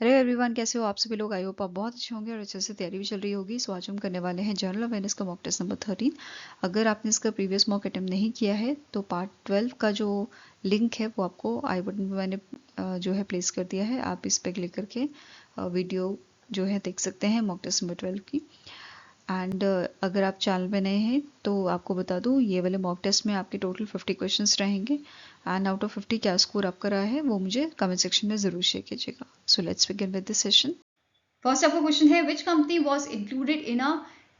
Hello everyone, कैसे हो आप सभी लोग। आई होप आप बहुत अच्छे होंगे और अच्छे से तैयारी भी चल रही होगी। सो आज हम करने वाले हैं जनरल अवेयरनेस का मॉक टेस्ट नंबर 13। अगर आपने इसका प्रीवियस मॉक अटेम्प्ट नहीं किया है तो पार्ट 12 का जो लिंक है वो आपको आई बटन में मैंने जो है प्लेस कर दिया है। आप इस पर क्लिक करके वीडियो जो है देख सकते हैं मॉक टेस्ट नंबर 12 की। एंड अगर आप चैनल पे नए हैं तो आपको बता दूं, ये वाले मॉक टेस्ट में आपके टोटल 50 क्वेश्चंस रहेंगे। एंड आउट ऑफ 50 क्या स्कोर आपका रहा है वो मुझे कमेंट सेक्शन में ज़रूर शेयर कीजिएगा। So let's begin with this session. First आपका क्वेश्चन है which company was included in a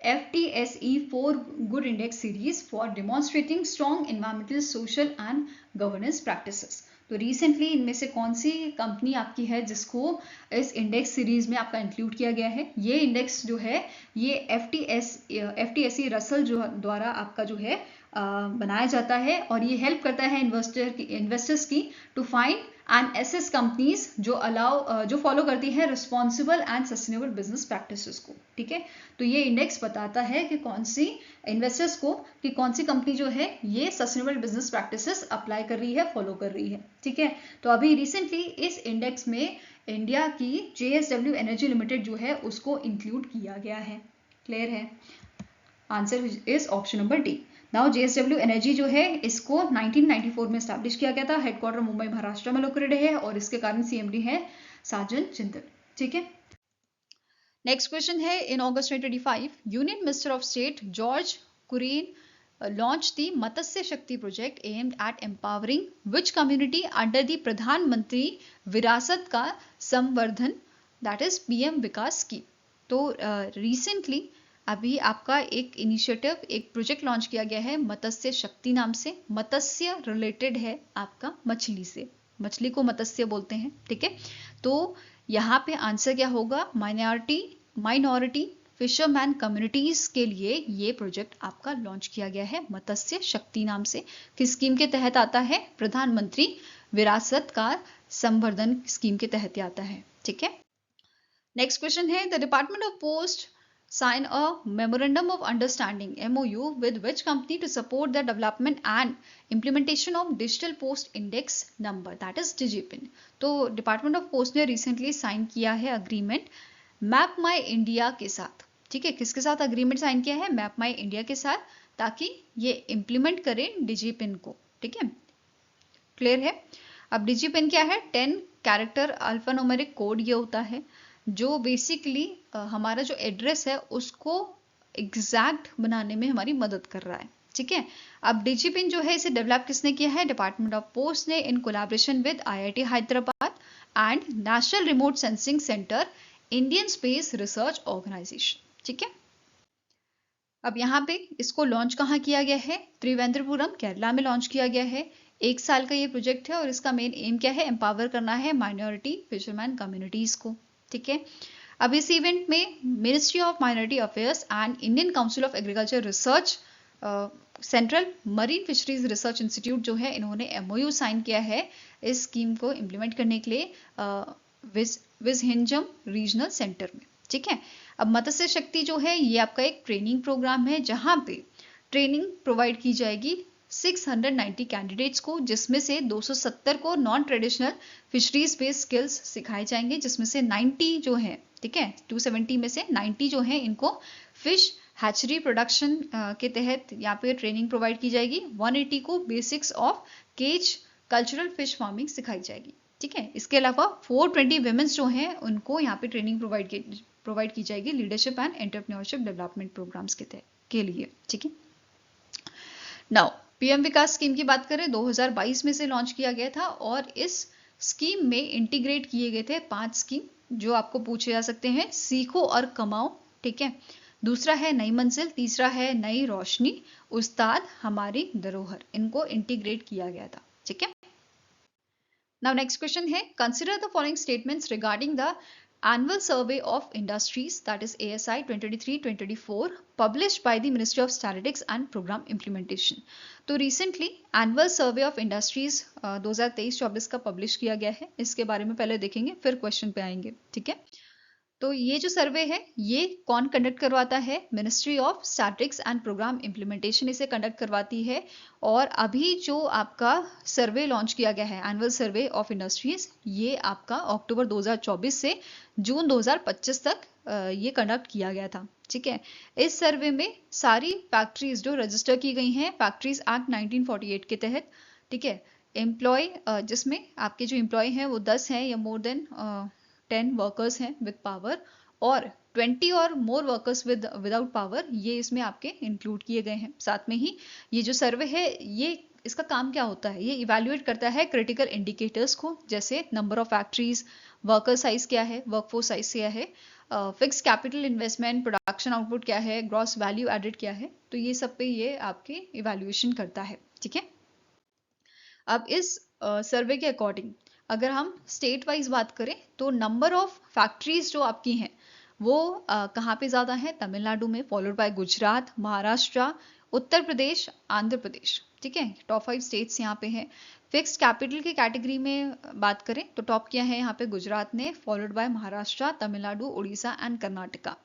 FTSE 4 Good Index series for demonstrating strong environmental, social and governance practices। तो रिसेंटली इनमें से कौन सी कंपनी आपकी है जिसको इस इंडेक्स सीरीज में आपका इंक्लूड किया गया है। ये इंडेक्स जो है ये FTSE रसल जो द्वारा आपका जो है बनाया जाता है और ये हेल्प करता है इन्वेस्टर्स की to find and assess companies जो फॉलो करती है responsible and sustainable business practices को। ठीक है, तो ये इंडेक्स बताता है कि कौन सी इन्वेस्टर्स को कि कौन सी कंपनी जो है ये सस्टेनेबल बिजनेस प्रैक्टिसेस अप्लाई कर रही है, फॉलो कर रही है। ठीक है, तो अभी रिसेंटली इस इंडेक्स में इंडिया की JSW एनर्जी लिमिटेड जो है उसको इंक्लूड किया गया है। क्लियर है? Answer is option number D. Now JSW energy जो है इसको 1994 में स्टैब्लिश किया गया था। हेडक्वार्टर मुंबई महाराष्ट्र में लोकेटेड है और इसके कारण CMD है साजन जिंदल। ठीक है, नेक्स्ट क्वेश्चन है in August 2025 union minister of state George Kurian launched the Matsya Shakti project aimed at empowering which community under the प्रधानमंत्री विरासत का संवर्धन that is PM Vikas scheme. तो रिसेंटली अभी आपका एक इनिशिएटिव, एक प्रोजेक्ट लॉन्च किया गया है मत्स्य शक्ति नाम से। मत्स्य रिलेटेड है आपका मछली से, मछली को मत्स्य बोलते हैं। ठीक है, तो यहाँ पे आंसर क्या होगा, माइनॉरिटी फिशरमैन कम्युनिटीज के लिए ये प्रोजेक्ट आपका लॉन्च किया गया है मत्स्य शक्ति नाम से। किस स्कीम के तहत आता है? प्रधानमंत्री विरासत का संवर्धन स्कीम के तहत आता है। ठीक है, नेक्स्ट क्वेश्चन है the department of post sign a memorandum of understanding MOU with which company to support the development and implementation of digital post index number that is DigiPin। तो डिपार्टमेंट ऑफ पोस्ट ने recently sign किया है agreement map माई India के साथ। ठीक है, किसके साथ अग्रीमेंट साइन किया है? मैप माई इंडिया के साथ, ताकि ये इंप्लीमेंट करें डिजिपिन को। ठीक है, क्लियर है? अब डिजिपिन क्या है? 10 कैरेक्टर अल्फान्यूमेरिक कोड ये होता है जो बेसिकली हमारा जो एड्रेस है उसको एग्जैक्ट बनाने में हमारी मदद कर रहा है। ठीक है, अब डिजिपिन जो है इसे डेवलप किसने किया है? डिपार्टमेंट ऑफ पोस्ट ने in collaboration with IIT Hyderabad and national remote sensing centre, Indian space research organisation. ठीक है, अब यहाँ पे इसको लॉन्च कहाँ किया गया है? त्रिवेंद्रपुरम केरला में लॉन्च किया गया है। 1 साल का ये प्रोजेक्ट है और इसका मेन एम क्या है? एम्पावर करना है माइनॉरिटी फिशरमैन कम्युनिटीज को। ठीक है, अब इस इवेंट में ministry of minority affairs and Indian council of agriculture research, central marine fisheries research institute जो है इन्होंने MOU साइन किया है इस स्कीम को इम्प्लीमेंट करने के लिए विजहिंजम रीजनल सेंटर में। ठीक है, अब मत्स्य शक्ति जो है ये आपका एक ट्रेनिंग प्रोग्राम है जहां पे ट्रेनिंग प्रोवाइड की जाएगी 690 कैंडिडेट्स को, जिसमें से 270 को non traditional fisheries based skills सिखाए जाएंगे, जिसमें से 90 जो है, ठीक है, 270 में से 90 जो है इनको फिश हैचरी प्रोडक्शन के तहत यहाँ पे ट्रेनिंग प्रोवाइड की जाएगी। 180 को basics of cage cultural fish farming सिखाई जाएगी। ठीक है, इसके अलावा 420 वुमेन्स जो हैं उनको यहाँ पे ट्रेनिंग प्रोवाइड की जाएगी leadership and entrepreneurship development programmes के लिए। ठीक है, नाउ PM विकास स्कीम की बात करें 2022 में से लॉन्च किया गया था और इस स्कीम में इंटीग्रेट किए गए थे 5 स्कीम जो आपको पूछे जा सकते हैं। सीखो और कमाओ, ठीक है, दूसरा है नई मंजिल, तीसरा है नई रोशनी, उस्ताद हमारी धरोहर, इनको इंटीग्रेट किया गया था। ठीक है, नाउ नेक्स्ट क्वेश्चन है consider the following statements regarding the Annual Survey of Industries that is ASI 2023-2024 published by the Ministry of Statistics and Program Implementation। तो recently Annual Survey of Industries 2023-24 का publish किया गया है। इसके बारे में पहले देखेंगे फिर क्वेश्चन पे आएंगे। ठीक है, तो ये जो सर्वे है ये कौन कंडक्ट करवाता है? Ministry of statistics and programme implementation इसे कंडक्ट करवाती है। और अभी जो आपका सर्वे लॉन्च किया गया है, एनुअल सर्वे ऑफ इंडस्ट्रीज, ये आपका अक्टूबर 2024 से जून 2025 तक ये कंडक्ट किया गया था। ठीक है, इस सर्वे में सारी फैक्ट्रीज जो रजिस्टर की गई हैं फैक्ट्रीज एक्ट 1948 के तहत, ठीक है, एम्प्लॉय जिसमें आपके जो एम्प्लॉय हैं वो 10 हैं या मोर देन 10 वर्कर्स हैं विद पावर, और 20 और मोर वर्कर्स विदाउट पावर, ये इसमें आपके इंक्लूड किए गए हैं। साथ में ही ये जो सर्वे है ये इसका काम क्या होता है? ये इवैल्यूएट करता है क्रिटिकल इंडिकेटर्स को, जैसे number of factories, worker size क्या है, वर्कफोर्स साइज क्या है, fix capital investment, production output क्या है, ग्रॉस वैल्यू एडेड क्या है। तो ये सब पे ये आपके इवैल्यूएशन करता है। ठीक है, अब इस सर्वे के अकॉर्डिंग अगर हम स्टेट वाइज बात करें तो नंबर ऑफ फैक्ट्रीज जो आपकी हैं वो कहाँ पे ज़्यादा है? तमिलनाडु में, फॉलोड बाय गुजरात, महाराष्ट्र, उत्तर प्रदेश, आंध्र प्रदेश। ठीक है, टॉप 5 स्टेट्स यहाँ पे हैं। फिक्स्ड कैपिटल की कैटेगरी में बात करें तो टॉप किया है यहाँ पे गुजरात ने, followed by Maharashtra, Tamil Nadu, Odisha and Karnataka.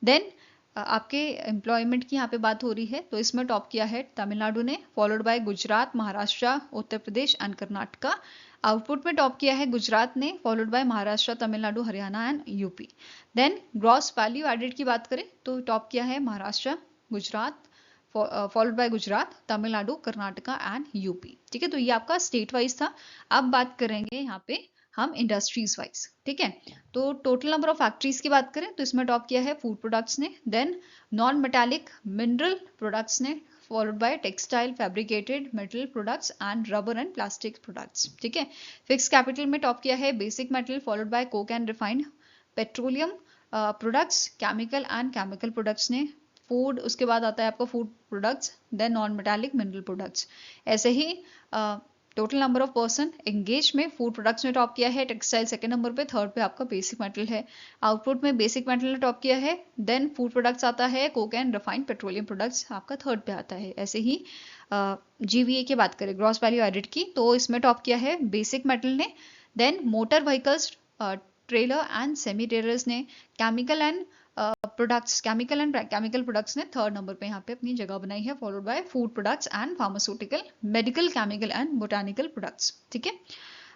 Then आपके एम्प्लॉयमेंट की यहाँ पे बात हो रही है तो इसमें टॉप किया है तमिलनाडु ने, followed by Gujarat, Maharashtra, Uttar Pradesh and Karnataka. Output में टॉप किया है गुजरात ने, followed by Maharashtra, Tamil Nadu, Haryana and UP. Then gross value added की बात करें तो टॉप किया है Maharashtra, Gujarat, followed by Gujarat, Tamil Nadu, Karnataka and UP. ठीक है, तो ये आपका स्टेट वाइज था। अब बात करेंगे यहाँ पे हम इंडस्ट्रीज वाइज। ठीक है, तो टोटल नंबर ऑफ फैक्ट्रीज की बात करें तो इसमें टॉप किया है फूड प्रोडक्ट्स ने, then non metallic mineral products ने, followed by textile, fabricated metal products and rubber and plastic products. ठीक है, फिक्स कैपिटल में टॉप किया है basic metal, followed by coke and refined petroleum products, chemical and chemical products ने, food, उसके बाद आता है आपका food products, then non metallic mineral products. ऐसे ही total number of person engage में फूड प्रोडक्ट्स में टॉप किया है टेक्सटाइल सेकंड नंबर पे, थर्ड पे आपका बेसिक मेटल है। आउटपुट में बेसिक मेटल ने टॉप किया है, देन फूड प्रोडक्ट्स आता है, Coke and refined petroleum products आपका थर्ड पे आता है। ऐसे ही जीवीए की बात करें, ग्रॉस वैल्यू एडेड की, तो इसमें टॉप किया है बेसिक मेटल ने, then motor vehicles, trailer and semi trailers ने, chemical and products, chemical products ने थर्ड नंबर पे यहाँ पे अपनी जगह बनाई है, followed by food products and pharmaceutical, medical, chemical and botanical products. ठीक है,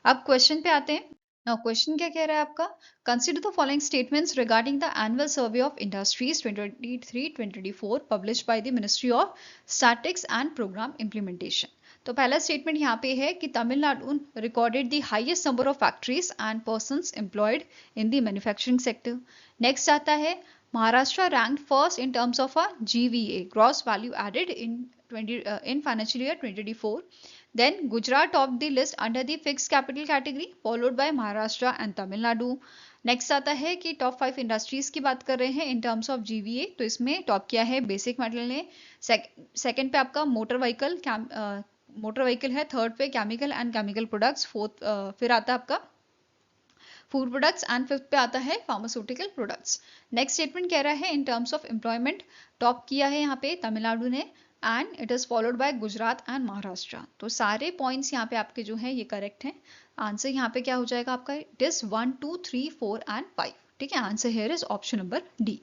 अब क्वेश्चन पे आते हैं। नाउ क्वेश्चन क्या कह रहा है आपका? Consider the following statements regarding the annual survey of industries 2023-2024 published by the ministry of statistics and programme implementation. तो पहला स्टेटमेंट यहाँ पे है कि Tamil Nadu recorded the highest number of factories and persons employed in the manufacturing sector. Next आता है Maharashtra ranked first in terms of a GVA, gross value added, in financial year 2024. Then Gujarat topped the list under the fixed capital category, followed by Maharashtra and Tamil Nadu. Next आता है कि top 5 industries की बात कर रहे हैं इन terms of GVA, तो इसमें टॉप किया है बेसिक मेटल ने, सेकंड पे आपका मोटर व्हीकल है, थर्ड पे chemical and chemical products, fourth फिर आता है आपका फूड प्रोडक्ट्स एंड फिफ्थ पे आता है फार्मास्यूटिकल प्रोडक्ट्स। नेक्स्ट स्टेटमेंट कह रहा है इन टर्म्स ऑफ एम्प्लॉयमेंट टॉप किया है यहाँ पे तमिलनाडु ने, and it is followed by Gujarat and Maharashtra. तो सारे पॉइंट्स यहाँ पे आपके जो है ये करेक्ट हैं। आंसर यहाँ पे क्या हो जाएगा आपका? It is 1, 2, 3, 4 and 5। ठीक है, answer here is option number D.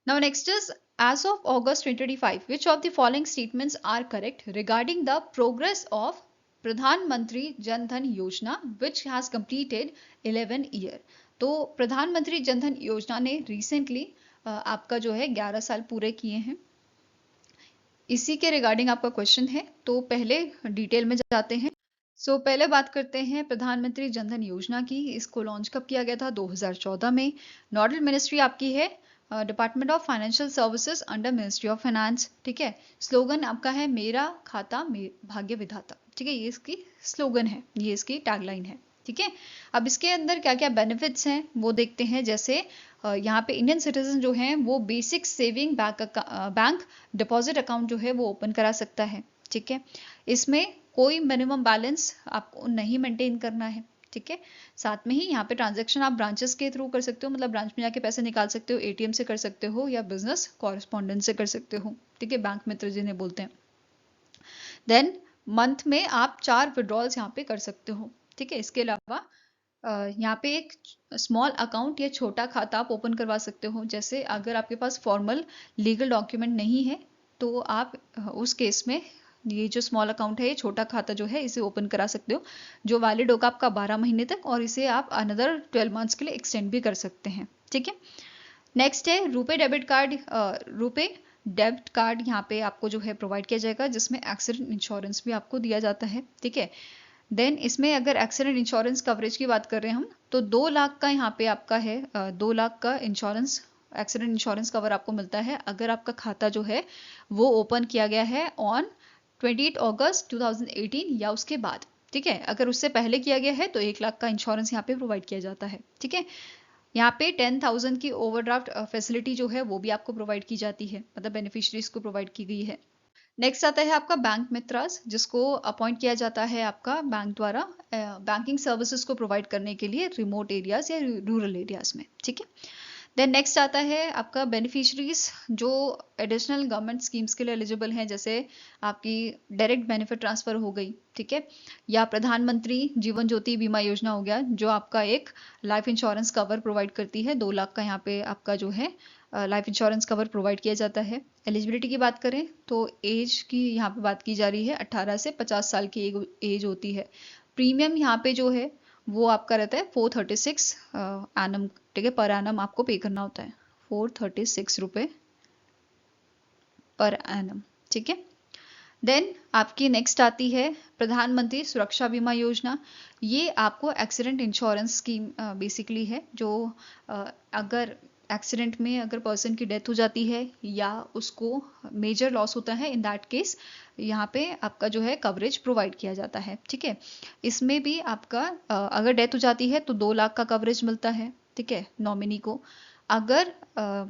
Now next is as of August 2025, which of the following statements are correct regarding the progress of प्रधानमंत्री जन धन योजना which has completed 11 year? तो प्रधानमंत्री जन धन योजना ने रिसेंटली आपका जो है 11 साल पूरे किए हैं। इसी के रिगार्डिंग आपका क्वेश्चन है, तो पहले डिटेल में जाते हैं। सो पहले बात करते हैं प्रधानमंत्री जन धन योजना की। इसको लॉन्च कब किया गया था? 2014 में। नोडल मिनिस्ट्री आपकी है department of financial services under ministry of finance. ठीक है, स्लोगन आपका है मेरा खाता भाग्य विधाता। ठीक है, ये इसकी स्लोगन है, ये इसकी टैगलाइन है। ठीक है, अब इसके अंदर क्या क्या बेनिफिट्स हैं वो देखते हैं। जैसे यहाँ पे इंडियन सिटीजन जो हैं वो basic saving bank deposit account जो है वो ओपन करा सकता है। ठीक है, इसमें कोई मिनिमम बैलेंस आपको नहीं मेंटेन करना है। ठीक है, साथ में ही यहाँ पे ट्रांजैक्शन आप ब्रांचेस के थ्रू कर सकते हो, मतलब ब्रांच में जाके पैसे निकाल सकते हो, ATM से कर सकते हो या बिजनेस कॉरेस्पॉन्डेंट से कर सकते हो। ठीक है, बैंक मित्र जिन्हें बोलते हैं। देन मंथ में आप 4 विड्रॉल्स यहाँ पे कर सकते हो। ठीक है, इसके अलावा यहाँ पे एक स्मॉल अकाउंट या छोटा खाता आप ओपन करवा सकते हो। जैसे अगर आपके पास फॉर्मल लीगल डॉक्यूमेंट नहीं है तो आप उस केस में ये जो स्मॉल अकाउंट है, ये छोटा खाता जो है, इसे ओपन करा सकते हो, जो वैलिड होगा आपका 12 महीने तक, और इसे आप अनदर 12 मंथ्स के लिए एक्सटेंड भी कर सकते हैं। ठीक है। नेक्स्ट है RuPay debit card. RuPay debit card यहाँ पे आपको जो है प्रोवाइड किया जाएगा, जिसमें एक्सीडेंट इंश्योरेंस भी आपको दिया जाता है। ठीक है। देन इसमें अगर एक्सीडेंट इंश्योरेंस कवरेज की बात कर रहे हैं हम, तो 2 लाख का यहाँ पे आपका है, 2 लाख का इंश्योरेंस, एक्सीडेंट इंश्योरेंस कवर आपको मिलता है अगर आपका खाता जो है वो ओपन किया गया है ऑन 28 अगस्त 2018 या उसके बाद। ठीक है। अगर उससे पहले किया गया है तो 1 लाख का इंश्योरेंस यहाँ पे प्रोवाइड किया जाता है। ठीक है। यहाँ पे 10,000 की ओवरड्राफ्ट फैसिलिटी जो है वो भी आपको प्रोवाइड की जाती है, मतलब बेनिफिशियरीज को प्रोवाइड की गई है। नेक्स्ट आता है आपका बैंक मित्रास, जिसको अपॉइंट किया जाता है आपका बैंक द्वारा बैंकिंग सर्विसेज को प्रोवाइड करने के लिए रिमोट एरियाज या रूरल एरियाज में। ठीक है। देन नेक्स्ट आता है आपका बेनिफिशरीज जो एडिशनल गवर्नमेंट स्कीम्स के लिए एलिजिबल हैं, जैसे आपकी डायरेक्ट बेनिफिट ट्रांसफर हो गई। ठीक है। या प्रधानमंत्री जीवन ज्योति बीमा योजना हो गया, जो आपका एक लाइफ इंश्योरेंस कवर प्रोवाइड करती है। 2 लाख का यहाँ पे आपका जो है लाइफ इंश्योरेंस कवर प्रोवाइड किया जाता है। एलिजिबिलिटी की बात करें तो एज की यहाँ पे बात की जा रही है, 18 से 50 साल की एज होती है। प्रीमियम यहाँ पे जो है वो आपका रहता है 436 एनम। ठीक है। पर एनम आपको पे करना होता है 436 रुपए पर एनम। ठीक है। देन आपकी नेक्स्ट आती है प्रधानमंत्री सुरक्षा बीमा योजना। ये आपको एक्सीडेंट इंश्योरेंस स्कीम बेसिकली है, जो अगर एक्सीडेंट में अगर पर्सन की डेथ हो जाती है या उसको मेजर लॉस होता है, इन दैट केस यहाँ पे आपका जो है कवरेज प्रोवाइड किया जाता है। ठीक है। इसमें भी आपका अगर डेथ हो जाती है तो 2 लाख का कवरेज मिलता है। ठीक है, नॉमिनी को। अगर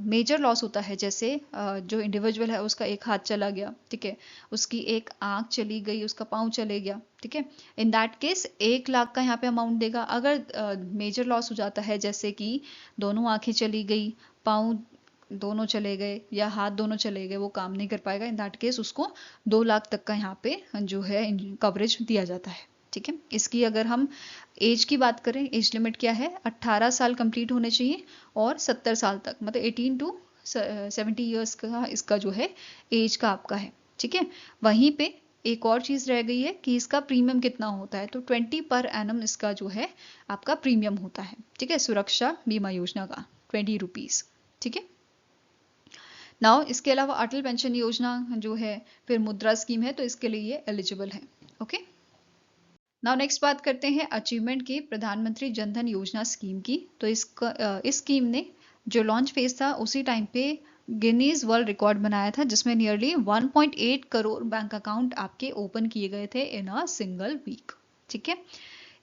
मेजर लॉस होता है, जैसे जो इंडिविजुअल है उसका एक हाथ चला गया, ठीक है, उसकी एक आंख चली गई, उसका पाँव चले गया, ठीक है, इन दैट केस 1 लाख का यहाँ पे अमाउंट देगा। अगर मेजर लॉस हो जाता है, जैसे कि दोनों आंखें चली गई, पाँव दोनों चले गए या हाथ दोनों चले गए, वो काम नहीं कर पाएगा, इन दैट केस उसको 2 लाख तक का यहाँ पे जो है कवरेज दिया जाता है। ठीक है। इसकी अगर हम एज की बात करें, एज लिमिट क्या है, 18 साल कंप्लीट होने चाहिए और 70 साल तक, मतलब 18 टू 70 ईयर्स का इसका जो है एज का आपका है। ठीक है। वहीं पे एक और चीज रह गई है कि इसका प्रीमियम कितना होता है, तो 20 पर एनम इसका जो है आपका प्रीमियम होता है। ठीक है। सुरक्षा बीमा योजना का 20 रुपीज। ठीक है। नाउ इसके अलावा अटल पेंशन योजना जो है, फिर मुद्रा स्कीम है, तो इसके लिए ये एलिजिबल है। ओके। नाउ नेक्स्ट बात करते हैं अचीवमेंट की, प्रधानमंत्री जनधन योजना स्कीम की। तो इस स्कीम ने जो लॉन्च फेज था उसी टाइम पे गिनीज वर्ल्ड रिकॉर्ड बनाया था, जिसमें नियरली 1.8 करोड़ बैंक अकाउंट आपके ओपन किए गए थे इन अ सिंगल वीक। ठीक है।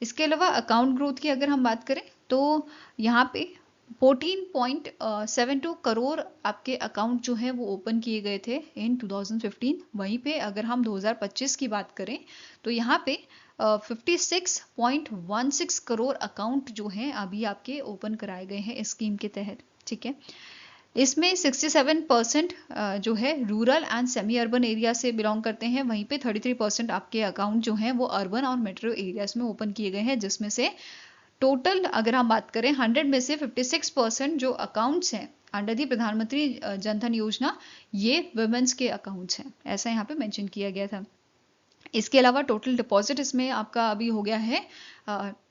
इसके अलावा अकाउंट ग्रोथ की अगर हम बात करें तो यहाँ पे 14.72 करोड़ आपके अकाउंट जो है वो ओपन किए गए थे इन 2015। वहीं पे अगर हम 2025 की बात करें तो यहाँ पे 56.16 करोड़ अकाउंट जो हैं अभी आपके ओपन कराए गए हैं इस स्कीम के तहत। ठीक है। इसमें 67% जो है rural and semi urban area से बिलोंग करते हैं। वहीं पे 33% आपके अकाउंट जो हैं वो अर्बन और मेट्रो एरियाज में ओपन किए गए हैं, जिसमें से टोटल अगर हम बात करें 100 में से 56% जो अकाउंट्स हैं अंडर दी प्रधानमंत्री जनधन योजना, ये वुमेन्स के अकाउंट्स हैं, ऐसा यहाँ पे मेंशन किया गया था। इसके अलावा टोटल डिपॉजिट इसमें आपका अभी हो गया है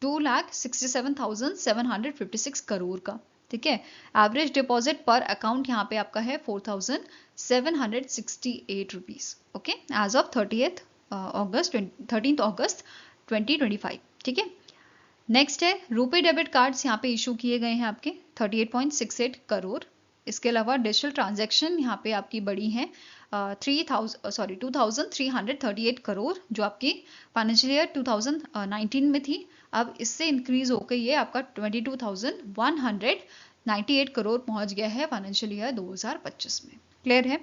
2,67,756 करोड़ का। ठीक है। एवरेज डिपॉजिट पर अकाउंट यहाँ पे आपका है 4,768 rupees. Okay, as of 13th August 2025। ठीक है। नेक्स्ट है रुपे डेबिट कार्ड्स यहाँ पे इशू किए गए हैं आपके 38.68 करोड़। इसके अलावा डिजिटल ट्रांजैक्शन यहाँ पे आपकी बड़ी हैं 2,338 करोड़, जो आपकी फाइनेंशियल ईयर 2019 में थी। अब इससे इंक्रीज होकर ये आपका 22,198 करोड़ पहुंच गया है फाइनेंशियल ईयर 2025 में। क्लियर है।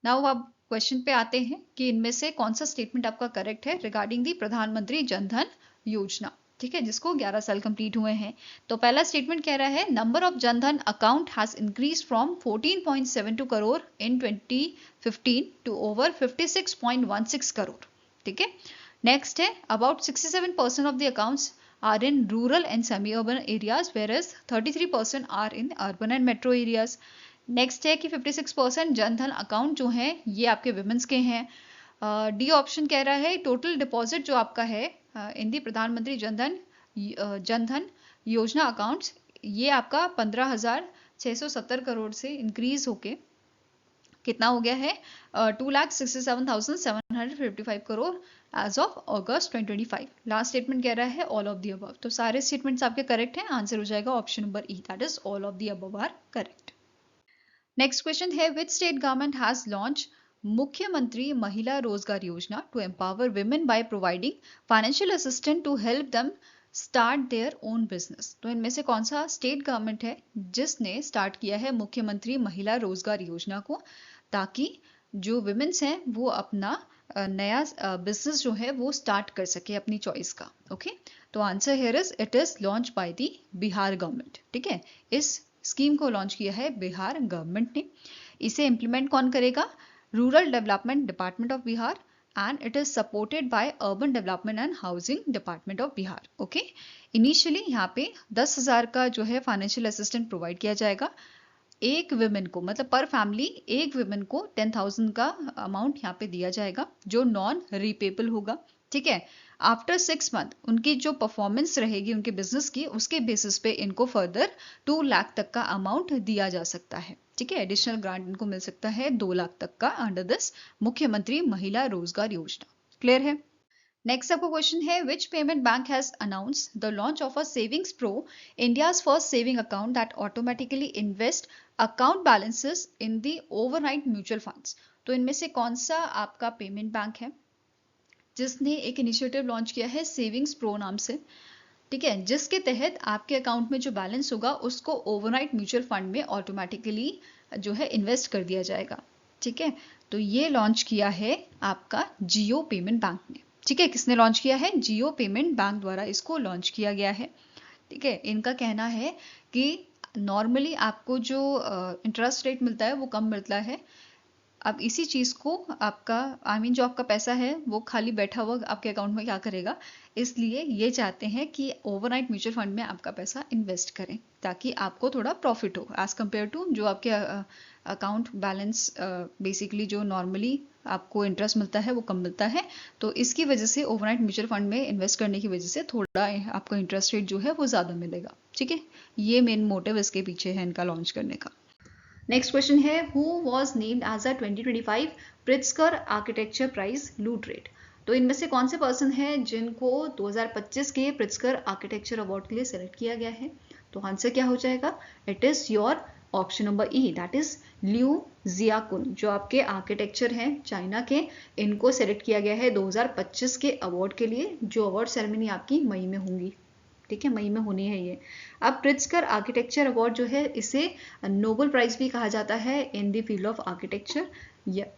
नाउ अब क्वेश्चन पे आते हैं कि इनमें से कौन सा स्टेटमेंट आपका करेक्ट है रिगार्डिंग दी प्रधानमंत्री जनधन योजना। ठीक है, जिसको 11 साल कंप्लीट हुए हैं। तो पहला स्टेटमेंट कह रहा है number of Jan Dhan account has increase from 14.72 crore in 2015 to over 56.16 crore. ठीक है। नेक्स्ट है about 67% of the accounts are in rural and semi-urban areas, whereas 33% are in urban and metro areas. Next है कि 56% जनधन अकाउंट जो हैं ये आपके विमेंस के हैं. डी ऑप्शन कह रहा है टोटल डिपॉजिट जो आपका है इन दी प्रधानमंत्री जनधन योजना अकाउंट्स, ये आपका 15,670 करोड़ से इंक्रीज होके कितना हो गया है 2,67,755 crore as of August 2025. Last statement कह रहा है ऑल ऑफ दी अबव. तो सारे स्टेटमेंट्स आपके करेक्ट हैं. आंसर हो जाएगा option number E, that is all of the above are correct. Next question है which state government has launch Mukhyamantri Mahila Rozgar Yojana to empower women by providing financial assistant to help them start their own business. तो इनमें से कौन सा state government है जिसने start किया है मुख्यमंत्री महिला रोजगार योजना को, ताकि जो विमेन्स हैं वो अपना नया बिजनेस जो है वो स्टार्ट कर सके अपनी चॉइस का. ओके, तो answer here is it is launch by the Bihar government. ठीक है, इस स्कीम को लॉन्च किया है बिहार गवर्नमेंट ने. इसे इम्प्लीमेंट कौन करेगा? Rural development department of Bihar and it is supported by urban development and housing department of Bihar. Okay, initially यहाँ पे 10,000 का जो है फाइनेंशियल असिस्टेंट प्रोवाइड किया जाएगा एक विमेन को, मतलब पर फैमिली एक विमेन को 10,000 का अमाउंट यहाँ पे दिया जाएगा जो नॉन रिपेबल होगा. ठीक है, आफ्टर 6 मंथ उनकी जो परफॉर्मेंस रहेगी उनके बिजनेस की, उसके बेसिस पे इनको फर्दर 2 लाख तक का अमाउंट दिया जा सकता है. ठीक है, एडिशनल ग्रांट इनको मिल सकता है 2 लाख तक का अंडर दिस मुख्यमंत्री महिला रोजगार योजना. क्लियर है? नेक्स्ट आपका क्वेश्चन है विच payment bank has announce the launch of a savings pro, India's first saving account that automatically invest account balances in the overnight mutual funds. तो इनमें से कौन सा आपका पेमेंट बैंक है जिसने एक इनिशिएटिव लॉन्च किया है सेविंग्स प्रो नाम से? ठीक है, जिसके तहत आपके अकाउंट में जो बैलेंस होगा उसको ओवरनाइट म्यूचुअल फंड में ऑटोमेटिकली जो है इन्वेस्ट कर दिया जाएगा. ठीक है, तो ये लॉन्च किया है आपका जियो पेमेंट बैंक ने. ठीक है, किसने लॉन्च किया है? जियो पेमेंट बैंक द्वारा इसको लॉन्च किया गया है. ठीक है, इनका कहना है कि नॉर्मली आपको जो इंटरेस्ट रेट मिलता है वो कम मिलता है. अब इसी चीज़ को आपका जो आपका पैसा है वो खाली बैठा हुआ आपके अकाउंट में क्या करेगा, इसलिए ये चाहते हैं कि ओवरनाइट म्यूचुअल फंड में आपका पैसा इन्वेस्ट करें ताकि आपको थोड़ा प्रॉफिट हो एज कम्पेयर टू जो आपके अकाउंट बैलेंस बेसिकली जो नॉर्मली आपको इंटरेस्ट मिलता है वो कम मिलता है. तो इसकी वजह से ओवरनाइट म्यूचुअल फंड में इन्वेस्ट करने की वजह से थोड़ा आपको इंटरेस्ट रेट जो है वो ज़्यादा मिलेगा. ठीक है, ये मेन मोटिव इसके पीछे है इनका लॉन्च करने का. नेक्स्ट क्वेश्चन है who was named as a 2025 Pritzker architecture prize laureate. तो इनमें से कौन से पर्सन है जिनको 2025 के प्रिट्जकर आर्किटेक्चर अवार्ड के लिए सेलेक्ट किया गया है? तो आंसर क्या हो जाएगा? It is your option number E, that is Liu Jiakun, जो आपके आर्किटेक्चर हैं चाइना के. इनको सेलेक्ट किया गया है 2025 के अवार्ड के लिए, जो अवार्ड सेरेमनी आपकी मई में होंगी. ठीक है, मई में होनी है ये. अब प्रिट्जकर आर्किटेक्चर अवार्ड जो है इसे नोबेल प्राइज भी कहा जाता है in the field of architecture,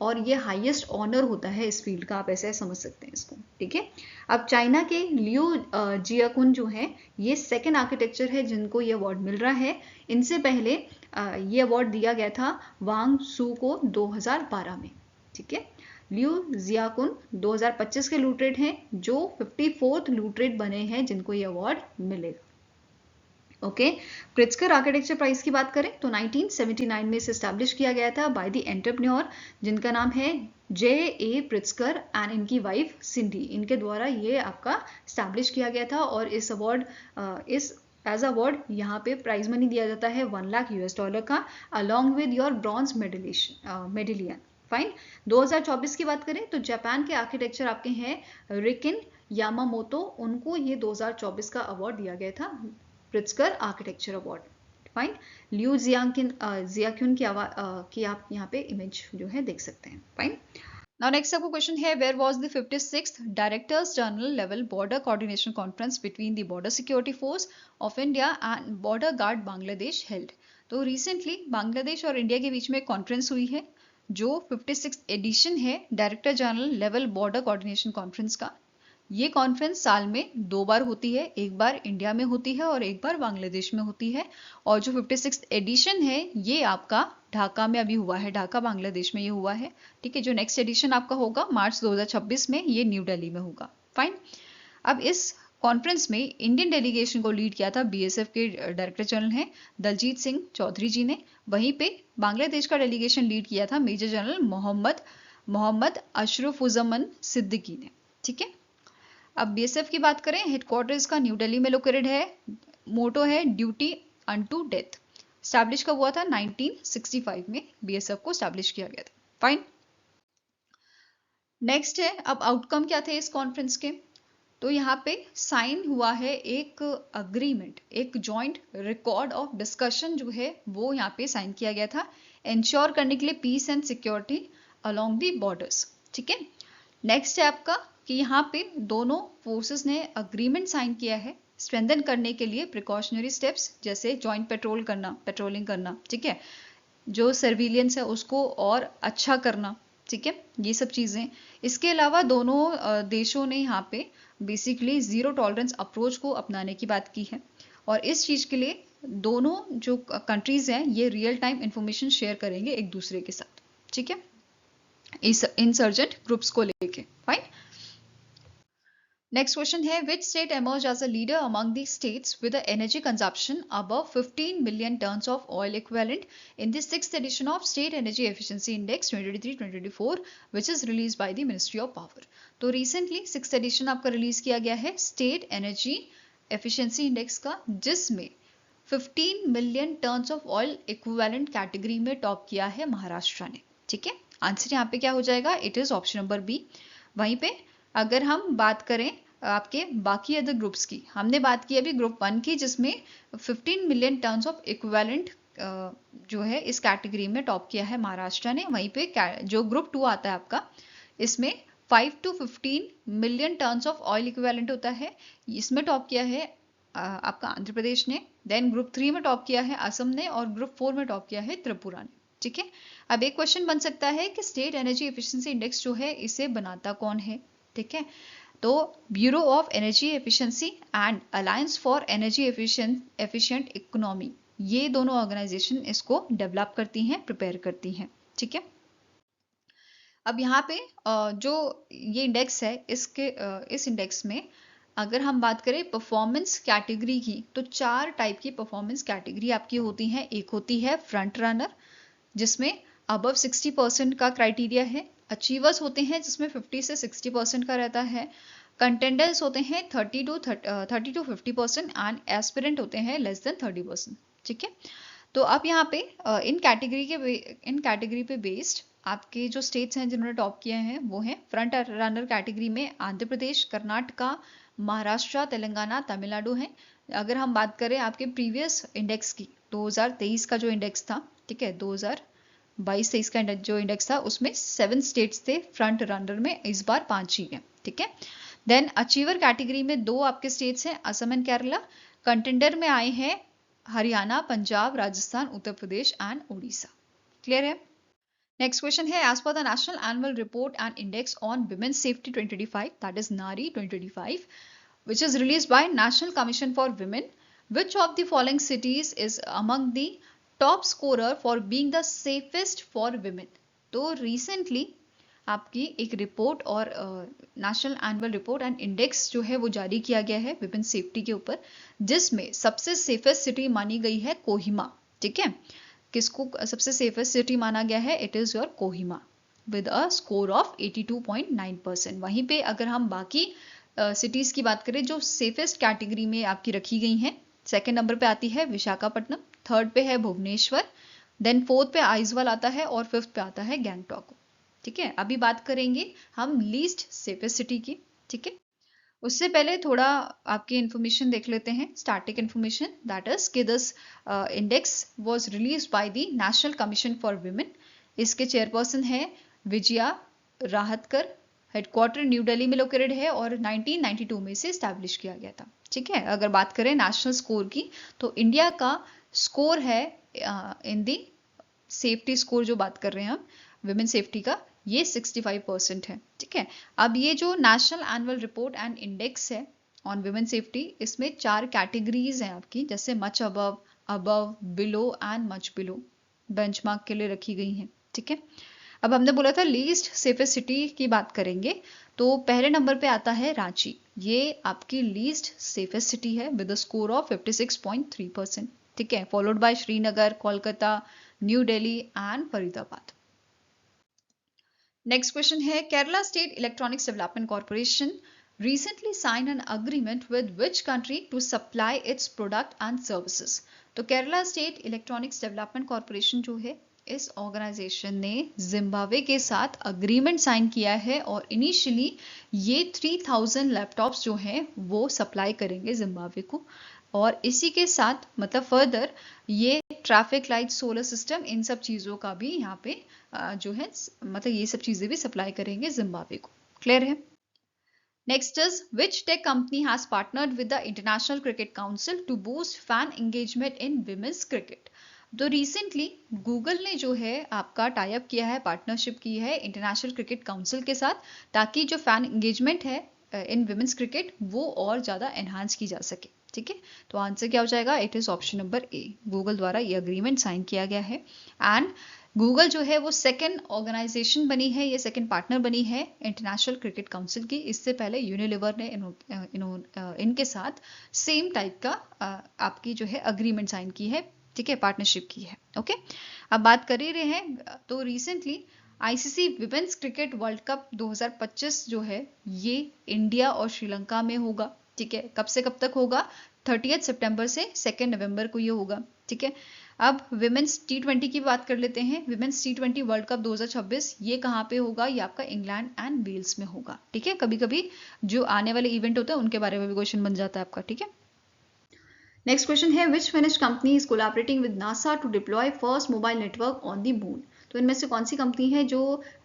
और ये हाईएस्ट ऑनर होता है इस फील्ड का, आप ऐसे समझ सकते हैं इसको. ठीक है, अब चाइना के लियू जियाकुन जो है ये सेकेंड आर्किटेक्चर है जिनको ये अवार्ड मिल रहा है. इनसे पहले ये अवार्ड दिया गया था वांग सू को 2012 में. ठीक है, लियू जियाकुन 2025 के लूटरेट हैं जो 54th लूटरेट बने हैं जिनको ये अवार्ड मिलेगा. ओके, प्रिट्जकर आर्किटेक्चर प्राइज की बात करें तो 1979 में इसे एस्टैब्लिश किया गया था बाय द एंटरप्रेन्योर जिनका नाम है J.A. प्रिट्जकर एंड इनकी वाइफ सिंडी. इनके द्वारा ये आपका एस्टैब्लिश किया गया था और इस अवार्ड एज अवार्ड यहाँ पे प्राइज मनी दिया जाता है $1 लाख का along with your bronze medallion. Fine. 2024 की बात करें तो जापान के आर्किटेक्चर आपके हैं रिकिन यामामोतो, उनको ये 2024 का अवार्ड दिया गया था Pritzker architecture award. Fine. Liu Jiakun की आप यहाँ पे इमेज जो है देख सकते हैं. फाइन. नाउ नेक्स्ट आपको क्वेश्चन है where was the 56th directors general level border coordination conference between the border security force of India and border guard Bangladesh held. तो रिसेंटली बांग्लादेश और इंडिया के बीच में एक कॉन्फ्रेंस हुई है जो 56th एडिशन है director general level border coordination conference का. ये कॉन्फ्रेंस साल में 2 बार होती है, एक बार इंडिया में होती है और एक बार बांग्लादेश में होती है. और जो 56th एडिशन है ये आपका ढाका में अभी हुआ है, ढाका बांग्लादेश में ये हुआ है. ठीक है, जो नेक्स्ट एडिशन आपका होगा मार्च 2026 में, ये न्यू दिल्ली में होगा. फाइन. अब इस कॉन्फ्रेंस में इंडियन डेलीगेशन को लीड किया था बीएसएफ के डायरेक्टर जनरल हैं दलजीत सिंह चौधरी जी ने। वहीं पे बांग्लादेश का डेलीगेशन लीड किया था मेजर जनरल मोहम्मद अशरफुजमन सिद्दीकी ने। ठीक है, अब बीएसएफ की बात करें, हेडक्वार्टर्स का न्यू दिल्ली में लोकेटेड है। मोटो है ड्यूटी अनटू डेथ। स्टैब्लिश कब हुआ था? 1965 में बीएसएफ को स्टैब्लिश किया गया था। फाइन, नेक्स्ट है, अब आउटकम क्या थे इस कॉन्फ्रेंस के? तो यहाँ पे साइन हुआ है एक अग्रीमेंट, एक जॉइंट रिकॉर्ड ऑफ डिस्कशन जो है वो यहाँ पे साइन किया गया था, इंश्योर करने के लिए peace and security along the borders. ठीक है, नेक्स्ट है आपका कि यहाँ पे दोनों फोर्सेस ने अग्रीमेंट साइन किया है स्ट्रेंथन करने के लिए प्रिकॉशनरी स्टेप्स, जैसे जॉइंट पेट्रोलिंग करना, ठीक है, जो सर्विलियंस है उसको और अच्छा करना, ठीक है, ये सब चीजें। इसके अलावा दोनों देशों ने यहाँ पे बेसिकली जीरो टॉलरेंस अप्रोच को अपनाने की बात की है, और इस चीज के लिए दोनों जो कंट्रीज हैं ये रियल टाइम इंफॉर्मेशन शेयर करेंगे एक दूसरे के साथ। ठीक है, इस इंसर्जेंट ग्रुप्स को लेके। फाइन, नेक्स्ट क्वेश्चन है, which state emerged as a leader among the states with the energy consumption above 15 million tons of oil equivalent in the 6th edition of State Energy Efficiency Index 2023-2024 which is released by the Ministry of Power। तो recently 6th edition आपका release किया गया है State Energy Efficiency Index का, जिसमें 15 million tons of oil equivalent category में top किया है महाराष्ट्र ने। ठीक है, आंसर यहाँ पे क्या हो जाएगा? It is option number B. वहीं पे अगर हम बात करें आपके बाकी अदर ग्रुप्स की, हमने बात की अभी ग्रुप 1 की जिसमें 15 मिलियन टन्स ऑफ इक्विवेलेंट जो है इस कैटेगरी में टॉप किया है महाराष्ट्र ने। वहीं पे जो ग्रुप 2 आता है आपका, इसमें 5 to 15 million tons of oil equivalent होता है, इसमें टॉप किया है आपका आंध्र प्रदेश ने। देन ग्रुप 3 में टॉप किया है असम ने, और ग्रुप 4 में टॉप किया है त्रिपुरा ने। ठीक है, अब एक क्वेश्चन बन सकता है कि स्टेट एनर्जी एफिशिएंसी इंडेक्स जो है इसे बनाता कौन है? ठीक है, तो bureau of energy efficiency and alliance for energy efficient economy, ये दोनों ऑर्गेनाइजेशन इसको डेवलप करती हैं, प्रिपेयर करती हैं। ठीक है, अब यहाँ पे जो ये इंडेक्स है इस इंडेक्स में अगर हम बात करें परफॉर्मेंस कैटेगरी की, तो 4 टाइप की परफॉर्मेंस कैटेगरी आपकी होती हैं। एक होती है फ्रंट रनर जिसमें अबव 60% का क्राइटेरिया है, अचीवर्स होते हैं जिसमें 50 से 60% का रहता है, कंटेंडर्स होते हैं 30 to 50% एंड एस्पिरेंट होते हैं लेस देन 30%। ठीक है, तो अब यहाँ पे इन कैटेगरी पे बेस्ड आपके जो स्टेट्स हैं जिन्होंने टॉप किए हैं वो हैं फ्रंट रनर कैटेगरी में आंध्र प्रदेश, कर्नाटका, महाराष्ट्र, तेलंगाना, तमिलनाडु हैं। अगर हम बात करें आपके प्रीवियस इंडेक्स की, 2023 का जो इंडेक्स था, ठीक है, 2022-23 का जो इंडेक्स था उसमें 7 स्टेट्स थे फ्रंट रनर में, इस बार 5 ही हैं। ठीक है, देन अचीवर कैटेगरी में 2 आपके स्टेट्स हैं, असम एंड केरला। कंटेंडर में आए हैं हरियाणा, पंजाब, राजस्थान, उत्तर प्रदेश एंड उड़ीसा। क्लियर है? नेक्स्ट क्वेश्चन है, as per the national annual report and index on women safety 2025, that is NARI 2025, which is released by National Commission for Women, which of the following cities is among the top scorer for being the safest for women? तो recently आपकी एक report और national annual report and index जो है वो जारी किया गया है विमेन सेफ्टी के ऊपर, जिसमें सबसे सेफेस्ट सिटी मानी गई है कोहिमा। ठीक है, किसको सबसे सेफेस्ट सिटी माना गया है? It is your Kohima with a score of 82.9%। वहीं पे अगर हम बाकी सिटीज की बात करें जो सेफेस्ट कैटेगरी में आपकी रखी गई हैं, सेकंड नंबर पे आती है विशाखापट्टनम, थर्ड पे है भुवनेश्वर, देन फोर्थ पे आइजवाल आता है, और फिफ्थ पे आता है गैंगटॉक। ठीक है, अभी बात करेंगे हम लीस्ट सेफेस्ट सिटी की। ठीक है, उससे पहले थोड़ा आपकी इंफॉर्मेशन देख लेते हैं, स्टैटिक इंफॉर्मेशन, दैट इज कि this index was released by the national commission for women. इसके चेयरपर्सन है विजया राहतकर, हेडक्वार्टर न्यू दिल्ली में लोकेटेड है, और 1992 में से स्टैब्लिश किया गया था। ठीक है, अगर बात करें नेशनल स्कोर की, तो इंडिया का स्कोर है इन दी सेफ्टी स्कोर जो बात कर रहे हैं हम विमेन सेफ्टी का, ये 65% है। ठीक है, अब ये जो national annual report and index है ऑन विमेन सेफ्टी, इसमें 4 कैटेगरीज हैं आपकी, जैसे much above, below and much below, benchmark के लिए रखी गई हैं। ठीक है, अब हमने बोला था लीस्ट सेफेस्ट सिटी की बात करेंगे, तो पहले नंबर पे आता है रांची, ये आपकी लीस्ट सेफेस्ट सिटी है विद अ स्कोर ऑफ 56.3%, ठीक है, followed by Srinagar, Kolkata, New Delhi and Faridabad. Next question है, Kerala state electronics development corporation recently signed an agreement with which country to supply its product and services। तो Kerala state electronics development corporation जो है, इस organisation ने Zimbabwe के साथ अग्रीमेंट साइन किया है और इनिशियली ये 3000 लैपटॉप्स जो हैं वो सप्लाई करेंगे जिम्बाब्वे को, और इसी के साथ मतलब फर्दर ये ट्रैफिक लाइट, सोलर सिस्टम, इन सब चीज़ों का भी यहाँ पे जो है मतलब ये सब चीज़ें भी सप्लाई करेंगे जिम्बाब्वे को। क्लियर है? Next is, which tech company has partnered with the International Cricket Council to boost fan engagement in women's cricket? तो रिसेंटली गूगल ने जो है आपका टाई अप किया है, पार्टनरशिप की है इंटरनेशनल क्रिकेट काउंसिल के साथ, ताकि जो फैन एंगेजमेंट है इन विमेंस क्रिकेट वो और ज़्यादा एनहांस की जा सके। ठीक है, तो आंसर क्या हो जाएगा? It is option number A, Google द्वारा ये अग्रीमेंट साइन किया गया है। एंड गूगल जो है वो सेकंड ऑर्गेनाइजेशन बनी है, ये सेकंड पार्टनर बनी है इंटरनेशनल क्रिकेट काउंसिल की। इससे पहले यूनिलीवर ने इनके साथ सेम टाइप का आपकी जो है अग्रीमेंट साइन की है, ठीक है, पार्टनरशिप की है। ओके, अब बात कर ही रहे हैं, तो recently ICC women's cricket world cup 2025 जो है ये इंडिया और श्रीलंका में होगा। ठीक है, कब से कब तक होगा? 30 सितंबर से 2 नवंबर को ये होगा। ठीक है, अब विमेंस T20 की बात कर लेते हैं। विमेंस T20 वर्ल्ड कप 2026 ये कहाँ पे होगा? ये आपका इंग्लैंड एंड वेल्स में होगा। ठीक है, कभी कभी जो आने वाले इवेंट होते हैं उनके बारे में भी क्वेश्चन बन जाता है आपका। ठीक है, नेक्स्ट क्वेश्चन है, which Finnish company is collaborating with NASA to deploy first mobile network on the moon? तो इनमें से कौन सी कंपनी है जो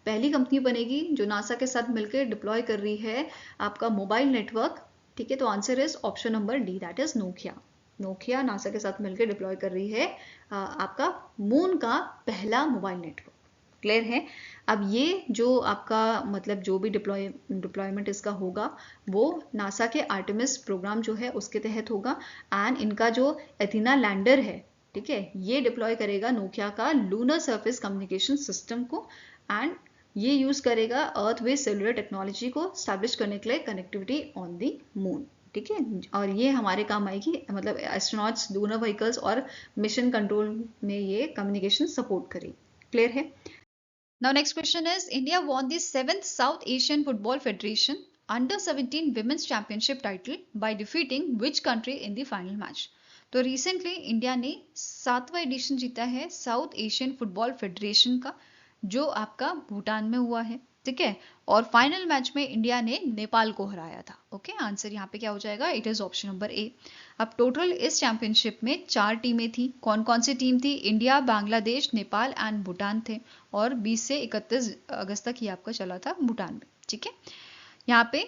पहली कंपनी बनेगी जो नासा के साथ मिलकर डिप्लॉय कर रही है आपका मोबाइल नेटवर्क? ठीक है, तो answer is option number D, that is Nokia. Nokia NASA के साथ मिलकर डिप्लॉय कर रही है आपका मून का पहला मोबाइल नेटवर्क। क्लियर है? अब ये जो आपका मतलब जो भी डिप्लॉयमेंट इसका होगा वो नासा के आर्टेमिस प्रोग्राम जो है उसके तहत होगा। एंड इनका जो एथिना लैंडर है, ठीक है, ये डिप्लॉय करेगा नोकिया का लूनर सरफेस कम्युनिकेशन सिस्टम को, एंड ये यूज करेगा अर्थ बेस्ड सेलुलर टेक्नोलॉजी को स्टैब्लिश करने के लिए कनेक्टिविटी ऑन द मून। ठीक है, और ये हमारे काम आएगी, मतलब एस्ट्रोनॉट्स, लूनर व्हीकल्स और मिशन कंट्रोल में ये कम्युनिकेशन सपोर्ट करेगी। क्लियर है? now next question is, India won the 7th South Asian Football Federation Under-17 Women's Championship title by defeating which country in the final match? तो recently India ने 7वां addition जीता है south Asian football federation का, जो आपका भूटान में हुआ है। ठीक है, और फाइनल मैच में इंडिया ने नेपाल को हराया था। ओके, आंसर यहाँ पे क्या हो जाएगा? इट इज ऑप्शन नंबर ए। अब टोटल इस चैंपियनशिप में 4 टीमें थी। कौन कौन सी टीम थी? इंडिया, बांग्लादेश, नेपाल एंड भूटान थे, और 20 से 31 अगस्त तक ये आपका चला था भूटान में। ठीक है, यहाँ पे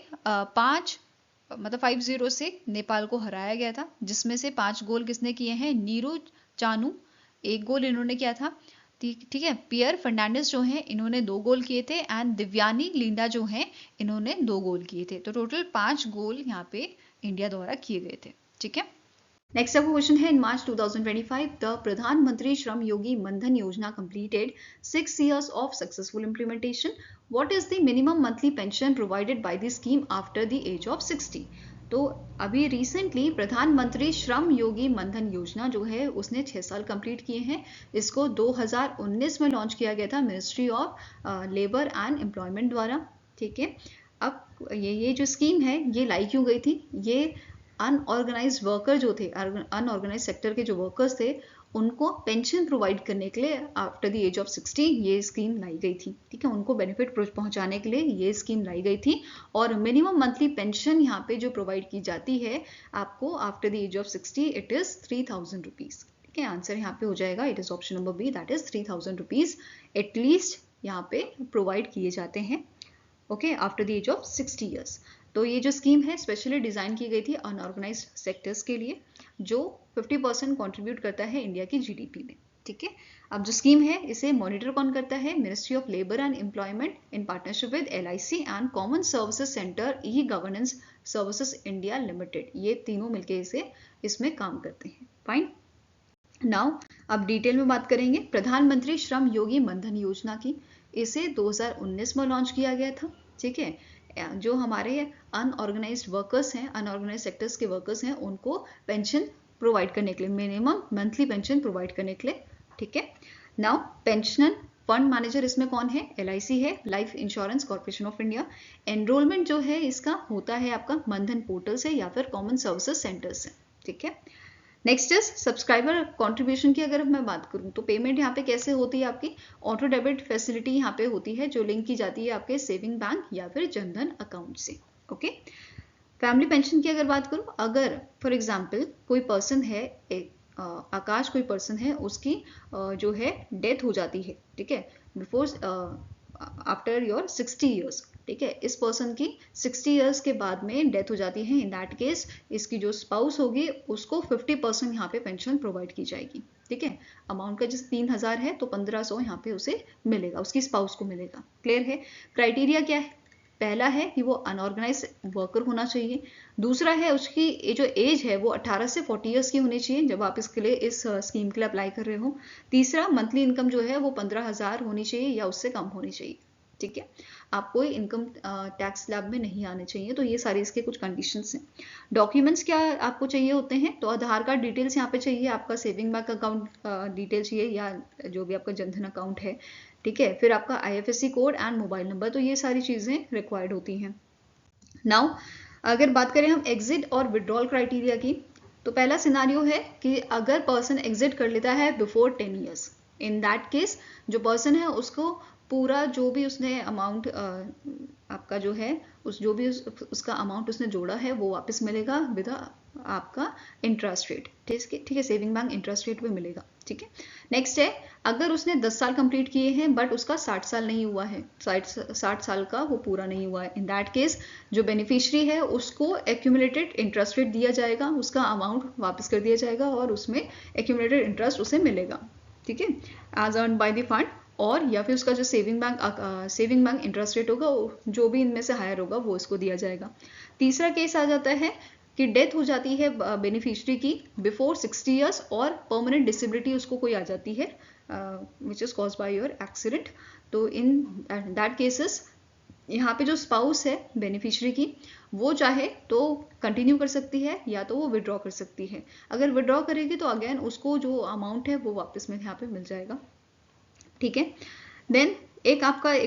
5-0 से नेपाल को हराया गया था, जिसमें से 5 गोल किसने किए हैं? नीरू चानू 1 गोल इन्होंने किया था। ठीक है, पियर फर्नांडिस जो हैं इन्होंने 2 गोल किए थे, एंड दिव्यानी लिंडा जो हैं इन्होंने 2 गोल किए थे। तो टोटल 5 गोल यहाँ पे इंडिया द्वारा किए गए थे। ठीक है, नेक्स्ट आपका क्वेश्चन है, इन मार्च 2025 द प्रधानमंत्री श्रम योगी मनधन योजना completed 6 years of successful implementation. What is the minimum monthly pension provided by the scheme after the age of 60? तो अभी रिसेंटली प्रधानमंत्री श्रम योगी मनधन योजना जो है उसने 6 साल कंप्लीट किए हैं। इसको 2019 में लॉन्च किया गया था ministry of labour and employment द्वारा। ठीक है, अब ये जो स्कीम है ये लाई क्यों गई थी? ये अनऑर्गेनाइज वर्कर जो थे, अनऑर्गेनाइज सेक्टर के जो वर्कर्स थे, उनको पेंशन प्रोवाइड करने के लिए आफ्टर द एज ऑफ 60 ये स्कीम लाई गई थी। ठीक है, उनको बेनिफिट पहुंचाने के लिए ये स्कीम लाई गई थी। और मिनिमम मंथली पेंशन यहाँ पे जो प्रोवाइड की जाती है आपको after the age of 60, it is 3000 rupees. ठीक है, आंसर यहाँ पे हो जाएगा, it is option number B, that is 3000 rupees at least यहाँ पे प्रोवाइड किए जाते हैं। Okay, after the age of 60 years. तो ये जो स्कीम है स्पेशली डिजाइन की गई थी अनऑर्गेनाइज्ड सेक्टर्स के लिए, जो 50% कंट्रीब्यूट करता है इंडिया की जीडीपी में। ठीक है, अब जो स्कीम है इसे मॉनिटर कौन करता है? Ministry of labour and employment in partnership with LIC and common services centre e governance services India limited. ये तीनों मिलकर इसमें काम करते हैं। फाइन, नाउ अब डिटेल में बात करेंगे प्रधानमंत्री श्रम योगी मनधन योजना की। इसे 2019 में लॉन्च किया गया था। ठीक है, जो हमारे अनऑर्गेनाइज्ड वर्कर्स हैं, अनऑर्गेनाइज्ड सेक्टर्स के वर्कर्स हैं, उनको पेंशन प्रोवाइड करने के लिए, मिनिमम मंथली पेंशन प्रोवाइड करने के लिए, ठीक है। नाउ पेंशन फंड मैनेजर इसमें कौन है? LIC है, life insurance corporation of India. Enrolment जो है इसका होता है आपका मनधन पोर्टल से या फिर कॉमन सर्विसेज सेंटर से, ठीक है। नेक्स्ट इज सब्सक्राइबर कंट्रीब्यूशन की अगर मैं बात करूं तो पेमेंट यहाँ पे कैसे होती है आपकी? ऑटो डेबिट फैसिलिटी यहाँ पे होती है जो लिंक की जाती है आपके सेविंग बैंक या फिर जनधन अकाउंट से, ओके। फैमिली पेंशन की अगर बात करूं, अगर फॉर एग्जांपल कोई पर्सन है, आकाश कोई पर्सन है, उसकी जो है डेथ हो जाती है, ठीक है, बिफोर आफ्टर योर 60 ईयर्स, ठीक है, इस पर्सन की 60 ईयर्स के बाद में डेथ हो जाती है, इन दैट केस इसकी जो स्पाउस होगी उसको 50% यहाँ पे पेंशन प्रोवाइड की जाएगी, ठीक है। अमाउंट का जैसे 3000 है तो 1500 यहाँ पे उसे मिलेगा, उसकी स्पाउस को मिलेगा। क्लियर है? क्राइटेरिया क्या है? पहला है कि वो अनऑर्गेनाइज वर्कर होना चाहिए, दूसरा है उसकी जो एज है वो 18 से 40 ईयर्स की होनी चाहिए जब आप इसके लिए इस स्कीम के लिए अप्लाई कर रहे हो, तीसरा मंथली इनकम जो है वो 15,000 होनी चाहिए या उससे कम होनी चाहिए, ठीक है। आपको इनकम टैक्स स्लैब में नहीं आने चाहिए। तो ये सारे इसके कुछ कंडीशंस हैं। डॉक्यूमेंट्स क्या आपको चाहिए होते हैं? तो आधार कार्ड डिटेल्स यहाँ पे चाहिए, आपका सेविंग बैंक अकाउंट डिटेल चाहिए या जो भी आपका जनधन अकाउंट है, ठीक है। फिर आपका IFSC code and mobile number, तो ये सारी चीज़ें रिक्वायर्ड होती हैं। नाउ अगर बात करें हम एग्जिट और विड्रॉल क्राइटेरिया की, तो पहला सिनारियो है कि अगर पर्सन एग्जिट कर लेता है before 10 years, in that case जो पर्सन है उसको पूरा जो भी उसने अमाउंट आपका जो है जो भी उसका अमाउंट उसने जोड़ा है वो वापस मिलेगा विद आपका इंटरेस्ट रेट, ठीक है, सेविंग बैंक इंटरेस्ट रेट पे मिलेगा, ठीक है। नेक्स्ट है, अगर उसने 10 साल कंप्लीट किए हैं बट उसका 60 साल नहीं हुआ है, 60 साल का वो पूरा नहीं हुआ है, इन दैट केस जो बेनिफिशियरी है उसको एक्यूमुलेटेड इंटरेस्ट रेट दिया जाएगा, उसका अमाउंट वापस कर दिया जाएगा और उसमें एक्यूमुलेटेड इंटरेस्ट उसे मिलेगा, ठीक है, as earn by the fund, और या फिर उसका जो सेविंग बैंक इंटरेस्ट रेट होगा जो भी इनमें से हायर होगा वो इसको दिया जाएगा। तीसरा केस आ जाता है कि डेथ हो जाती है बेनिफिशियरी की बिफोर 60 ईयर्स और परमानेंट डिसेबिलिटी उसको कोई आ जाती है which is caused by your accident, तो इन दैट केसेस यहाँ पे जो स्पाउस है बेनिफिशियरी की वो चाहे तो कंटिन्यू कर सकती है या तो वो विड्रॉ कर सकती है। अगर विड्रॉ करेगी तो अगेन उसको जो अमाउंट है वो वापस में यहाँ पे मिल जाएगा, ठीक है। देन एक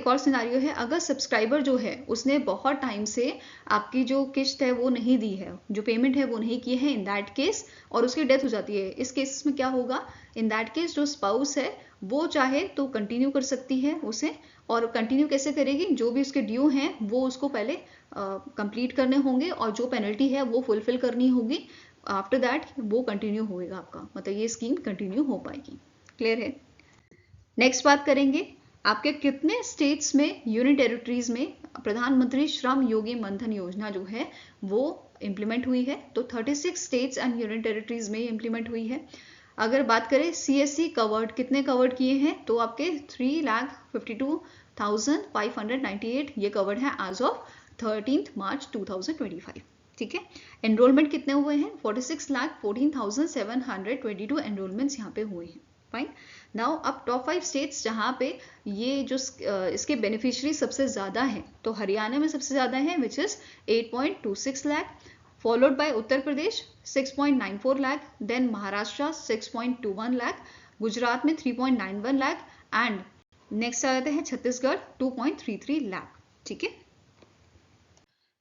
और सिनारियो है, अगर सब्सक्राइबर जो है उसने बहुत टाइम से आपकी जो किस्त है वो नहीं दी है, जो पेमेंट है वो नहीं की है, इन दैट केस, और उसकी डेथ हो जाती है, इस केस में क्या होगा? इन दैट केस जो स्पाउस है वो चाहे तो कंटिन्यू कर सकती है उसे, और कंटिन्यू कैसे करेगी? जो भी उसके ड्यू हैं वो उसको पहले कंप्लीट करने होंगे और जो पेनल्टी है वो फुलफिल करनी होगी, आफ्टर दैट वो कंटिन्यू होएगा आपका, मतलब ये स्कीम कंटिन्यू हो पाएगी। क्लियर है? नेक्स्ट बात करेंगे आपके कितने स्टेट्स में, यूनियन टेरिटरीज में प्रधानमंत्री श्रम योगी मनधन योजना जो है वो इम्प्लीमेंट हुई है। तो 36 स्टेट्स एंड यूनियन टेरिटरीज में इम्प्लीमेंट हुई है। अगर बात करें CSC कवर्ड, कितने कवर्ड किए हैं? तो आपके 3,52,598 ये कवर्ड है एज ऑफ 13 मार्च 2025, ठीक है। एनरोलमेंट कितने हुए हैं? 46,14,722 एनरोलमेंट्स यहाँ पे हुए हैं। फाइन। नाउ अब टॉप 5 स्टेट्स जहाँ पे ये जो इसके बेनिफिशियरी सबसे ज़्यादा हैं, तो हरियाणा में सबसे ज़्यादा है which is 8.26 lakh, followed by Uttar Pradesh 6.94 lakh, then Maharashtra 6.21 lakh, Gujarat में 3.91 लाख एंड नेक्स्ट आ जाते हैं छत्तीसगढ़ 2.33 लाख, ठीक है।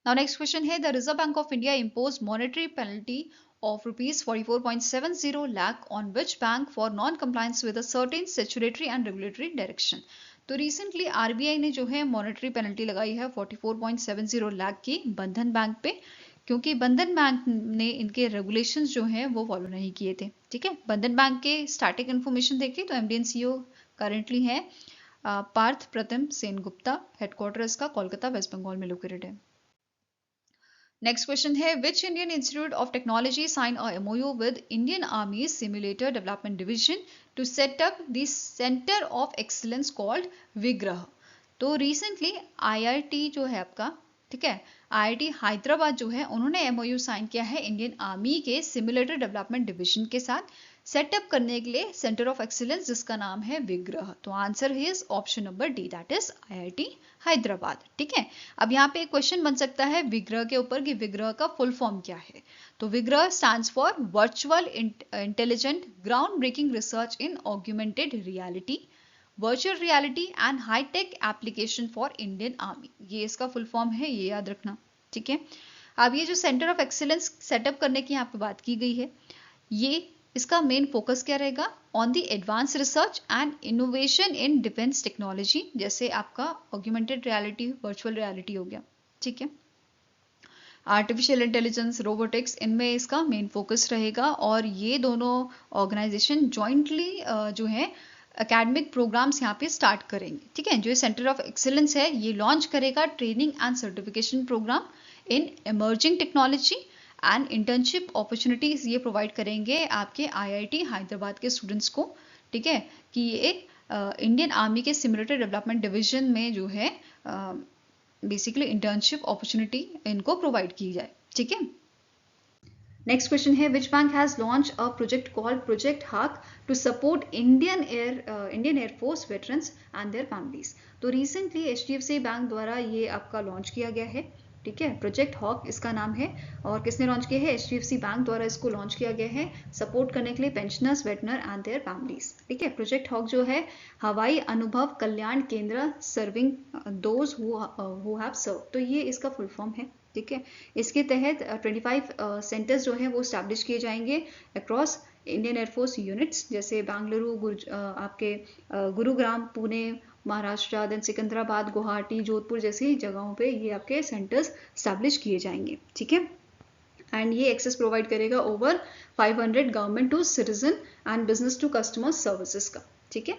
Now next question है, the Reserve Bank of India imposed monetary penalty of rupees 44.70 lakh on which bank for non-compliance with a certain statutory and regulatory direction। तो recently RBI ने जो है मॉनेटरी पेनल्टी लगाई है 44.70 लाख की बंधन बैंक पे, क्योंकि बंधन बैंक ने इनके रेगुलेशंस जो हैं वो फॉलो नहीं किए थे, ठीक है। बंधन बैंक के स्टैटिक इन्फॉर्मेशन देखिए तो MD and CEO करेंटली है पार्थ प्रतिम सेन गुप्ता, हेडक्वार्टर इसका कोलकाता वेस्ट बंगाल में लोकेटेड है। नेक्स्ट क्वेश्चन है, which Indian institute of technology sign a MOU with Indian army simulator development division to set up the centre of excellence called Vigraha. तो recently IIT जो है आपका, ठीक है। आईआईटी हैदराबाद जो है उन्होंने एमओयू साइन किया है इंडियन आर्मी के सिमुलेटर डेवलपमेंट डिवीजन के साथ सेटअप करने के लिए सेंटर ऑफ एक्सीलेंस जिसका नाम है विग्रह। तो answer is option number D, that is IIT Hyderabad. ठीक है। अब यहाँ पे एक क्वेश्चन बन सकता है विग्रह के ऊपर कि विग्रह का फुल फॉर्म क्या है। तो Vigraha stands for virtual intelligent ground breaking research in augmented reality, virtual reality and high tech application for Indian army. ये इसका फुल फॉर्म है, ये याद रखना। ठीक है। अब ये जो सेंटर ऑफ एक्सीलेंस सेटअप करने की यहाँ पे बात की गई है, ये इसका मेन फोकस क्या रहेगा? On the advance research and innovation in defence technology, जैसे आपका ऑग्यूमेंटेड रियलिटी, वर्चुअल रियलिटी हो गया। ठीक है। आर्टिफिशियल इंटेलिजेंस, रोबोटिक्स, इनमें इसका मेन फोकस रहेगा। और ये दोनों ऑर्गेनाइजेशन जॉइंटली जो है एकेडमिक प्रोग्राम्स यहाँ पे स्टार्ट करेंगे। ठीक है। जो ये सेंटर ऑफ एक्सीलेंस है ये लॉन्च करेगा training and certification programme in emerging technology and internship opportunities ये प्रोवाइड करेंगे आपके आईआईटी हैदराबाद के स्टूडेंट्स को। ठीक है। कि ये इंडियन आर्मी के सिमुलेटर डेवलपमेंट डिवीजन में जो है बेसिकली इंटर्नशिप अपॉर्चुनिटी इनको प्रोवाइड की जाए। ठीक है। नेक्स्ट क्वेश्चन है which bank has launch a project called project hawk to support Indian air force veterans and their families. तो रिसेंटली एचडीएफसी बैंक द्वारा ये आपका लॉन्च किया गया है। ठीक है। प्रोजेक्ट हॉक इसका नाम है। और किसने लॉन्च किया है? एचडीएफसी बैंक द्वारा इसको लॉन्च किया गया है सपोर्ट करने के लिए पेंशनर्स, वेटनर एंड देयर फैमिलीज। ठीक है। प्रोजेक्ट हॉक जो है हवाई अनुभव कल्याण केंद्र सर्विंग दोज हु हैव सर्व, तो ये इसका फुल फॉर्म है। ठीक है। इसके तहत 25 सेंटर्स जो है वो स्टैब्लिश किए जाएंगे अक्रॉस इंडियन एयरफोर्स यूनिट्स, जैसे बेंगलुरु, आपके गुरुग्राम, पुणे, महाराष्ट्र, देन सिकंदराबाद, गुवाहाटी, जोधपुर जैसी जगहों पे ये आपके सेंटर्स स्टैब्लिश किए जाएंगे। ठीक है। एंड ये एक्सेस प्रोवाइड करेगा over 500 government to citizen and business to customer services का। ठीक है।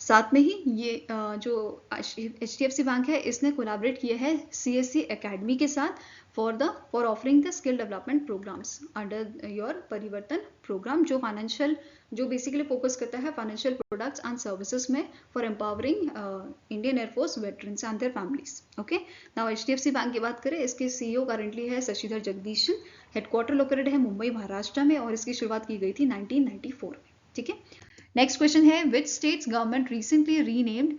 साथ में ही ये जो एचडीएफसी बैंक है इसने कोलैबोरेट किया है सीएससी एकेडमी के साथ for offering the skill development programmes under your Parivartan programme, जो बेसिकली फोकस करता है फाइनेंशियल प्रोडक्ट्स एंड सर्विसेज में for empowering Indian air force veterans and their families. Okay. Now HDFC bank की बात करें, इसके सीईओ करंटली है शशिधर जगदीशन। हेडक्वार्टर लोकेटेड है मुंबई महाराष्ट्र में और इसकी शुरुआत की गई थी 1994 में। ठीक है। नेक्स्ट क्वेश्चन है which states government recently renamed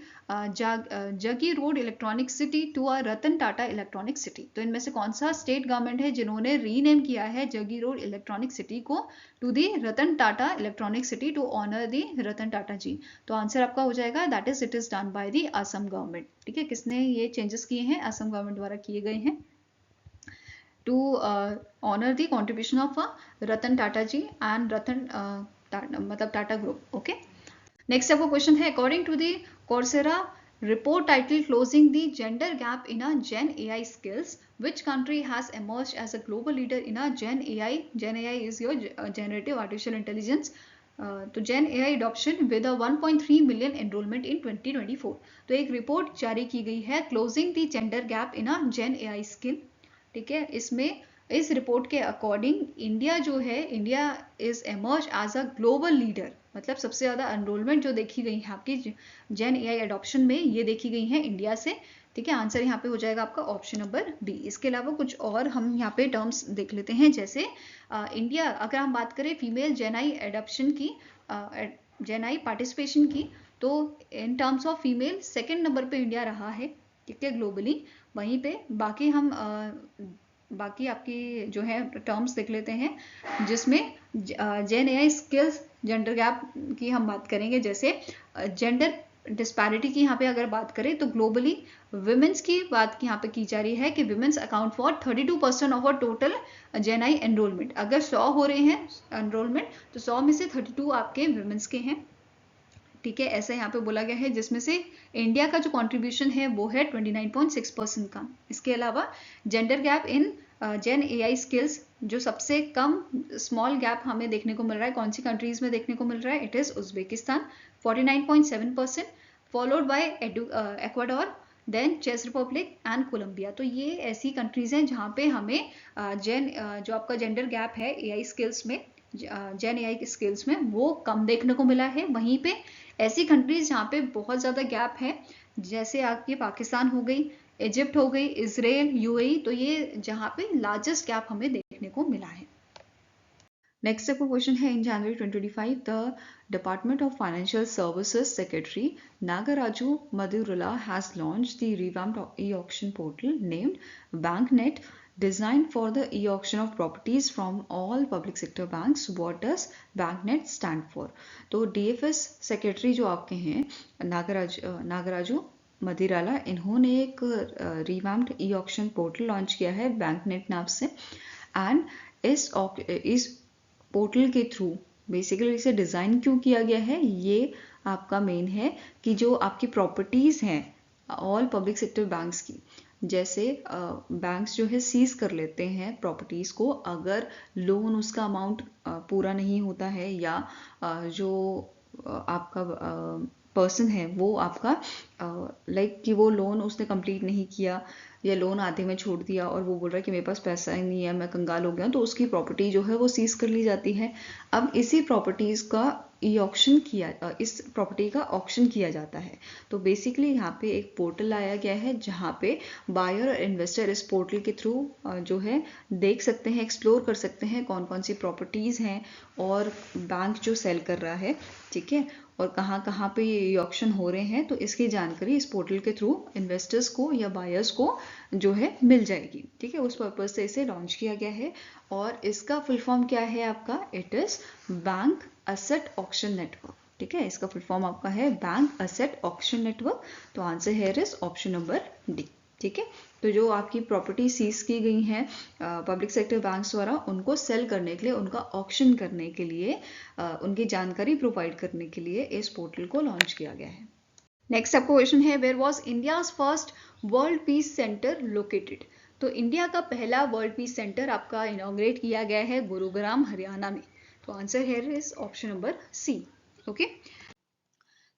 Jagiroad electronic city to a Ratan Tata electronic city. तो इनमें से कौन सा स्टेट गवर्नमेंट है जिन्होंने रीनेम किया है जगी रोड इलेक्ट्रॉनिक सिटी को to the Ratan Tata electronic city to honour the Ratan Tata ji? तो आंसर आपका हो जाएगा that is it is done by the Assam government. ठीक है। किसने ये चेंजेस किए हैं? असम गवर्नमेंट द्वारा किए गए हैं to honour the contribution of Ratan Tata ji and Ratan मतलब टाटा ग्रुप। ओके। नेक्स्ट आपको क्वेश्चन है according to the Coursera report titled closing the gender gap in a gen AI skills, which country has emerged as a global leader in a gen AI? Gen AI is your generative artificial intelligence. तो gen AI adoption with a 1.3 million enrollment in 2024। तो एक report जारी की गई है closing the gender gap in a gen AI skill। ठीक है। इसमें इस रिपोर्ट के अकॉर्डिंग इंडिया जो है, India is emerge as a global leader, मतलब सबसे ज्यादा एनरोलमेंट जो देखी गई है आपकी जेन एआई एडॉप्शन में ये देखी गई है इंडिया से। ठीक है। आंसर यहाँ पे हो जाएगा आपका ऑप्शन नंबर बी। इसके अलावा कुछ और हम यहाँ पे टर्म्स देख लेते हैं, जैसे इंडिया, अगर हम बात करें फीमेल जेन आई एडॉप्शन की, जेन आई पार्टिसिपेशन की, तो इन टर्म्स ऑफ फीमेल सेकेंड नंबर पे इंडिया रहा है। ठीक है। ग्लोबली वहीं पे बाकी आपकी जो है टर्म्स देख लेते हैं, जिसमें जेन एआई स्किल्स जेंडर गैप की हम बात करेंगे। जैसे जेंडर डिस्पैरिटी की यहाँ पे अगर बात करें तो ग्लोबली विमेंस की बात यहाँ पे की जा रही है कि women's account for 32% of a total gen AI enrolment. अगर 100 हो रहे हैं एनरोलमेंट तो 100 में से 32 आपके विमेंस के हैं। ठीक है। ऐसा यहाँ पे बोला गया है, जिसमें से इंडिया का जो कंट्रीब्यूशन है वो है 29.6% का। इसके अलावा gender gap in gen AI skills, जो सबसे कम स्मॉल गैप हमें देखने को मिल रहा है, कौन सी कंट्रीज में देखने को मिल रहा है? It is Uzbekistan 49.7%, followed by Ecuador, then चेक रिपब्लिक एंड कोलंबिया। तो ये ऐसी कंट्रीज हैं जहाँ पे हमें जो आपका जेंडर गैप है एआई स्किल्स में, जेन एआई की स्किल्स में, वो कम देखने को मिला है। वहीं पे ऐसी कंट्रीज जहाँ पे बहुत ज़्यादा गैप है, जैसे आपकी पाकिस्तान हो गई, इजिप्ट हो गई, इसराइल, यूएई, तो ये जहाँ पे लार्जेस्ट गैप हमें देखने को मिला है। नेक्स्ट आपका क्वेश्चन है, in January 2025 the department of financial services secretary Nagaraju Madurla has launch the revamped e-auction portal named Banknet designed for the e-auction of properties from all public sector banks. What does BankNet stand for? तो DFS secretary जो आपके हैं नागराजू मदिराला, इन्होंने एक revamped e auction portal launch किया है बैंकनेट नाम से। एंड इस पोर्टल के थ्रू बेसिकली इसे डिज़ाइन क्यों किया गया है, ये आपका मेन है कि जो आपकी प्रॉपर्टीज़ हैं ऑल पब्लिक सेक्टर बैंक्स की, जैसे बैंक्स जो है सीज कर लेते हैं प्रॉपर्टीज़ को अगर लोन उसका अमाउंट पूरा नहीं होता है, या जो आपका पर्सन है वो आपका लाइक कि वो लोन उसने कंप्लीट नहीं किया या लोन आधे में छोड़ दिया और वो बोल रहा है कि मेरे पास पैसा ही नहीं है, मैं कंगाल हो गया, तो उसकी प्रॉपर्टी जो है वो सीज कर ली जाती है। अब इसी प्रॉपर्टीज़ का इस प्रॉपर्टी का ऑक्शन किया जाता है। तो बेसिकली यहाँ पे एक पोर्टल लाया गया है जहाँ पे बायर और इन्वेस्टर इस पोर्टल के थ्रू जो है देख सकते हैं, एक्सप्लोर कर सकते हैं कौन कौन सी प्रॉपर्टीज़ हैं और बैंक जो सेल कर रहा है, ठीक है, और कहाँ कहाँ पे ये ऑक्शन हो रहे हैं। तो इसकी जानकारी इस पोर्टल के थ्रू इन्वेस्टर्स को या बायर्स को जो है मिल जाएगी, ठीक है। उस पर्पज से इसे लॉन्च किया गया है। और इसका फुल फॉर्म क्या है आपका, it is bank asset auction network, ठीक है। इसका फुल फॉर्म आपका है बैंक असेट ऑक्शन नेटवर्क। तो answer here is option number D, ठीक है। तो जो आपकी प्रॉपर्टी सीज की गई हैं पब्लिक सेक्टर बैंक्स द्वारा, उनको सेल करने के लिए, उनका ऑक्शन करने के लिए, उनकी जानकारी प्रोवाइड करने के लिए इस पोर्टल को लॉन्च किया गया है। नेक्स्ट आपका क्वेश्चन है, where was India's first world peace centre located? तो इंडिया का पहला वर्ल्ड पीस सेंटर आपका इनॉग्रेट किया गया है गुरुग्राम हरियाणा में। तो answer here is option number C, okay.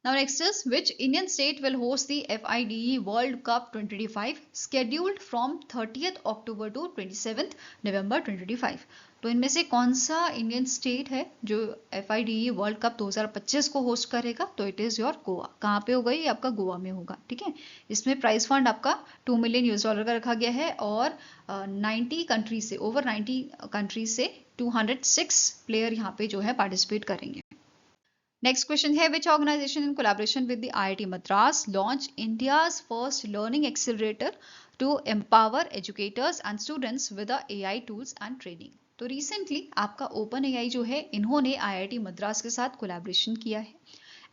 Now next is, which Indian state will host the FIDE World Cup 2025 scheduled from 30th October to 27th November 2025? तो इनमें से कौन सा इंडियन स्टेट है जो FIDE वर्ल्ड कप 2025 को host करेगा? तो इट इज़ योर गोवा। कहाँ पे होगा ये? आपका गोवा में होगा, ठीक है। इसमें प्राइस फंड आपका $2 मिलियन का रखा गया है और 90 कंट्री से, ओवर 90 कंट्री से 206 प्लेयर यहाँ पे जो है पार्टिसिपेट करेंगे। Next question है, which organization in collaboration with the IIT Madras launched India's first learning accelerator to empower educators and students with the AI tools and training? तो recently आपका OpenAI जो है, इन्होंने IIT मद्रास के साथ कोलैबोरेशन किया है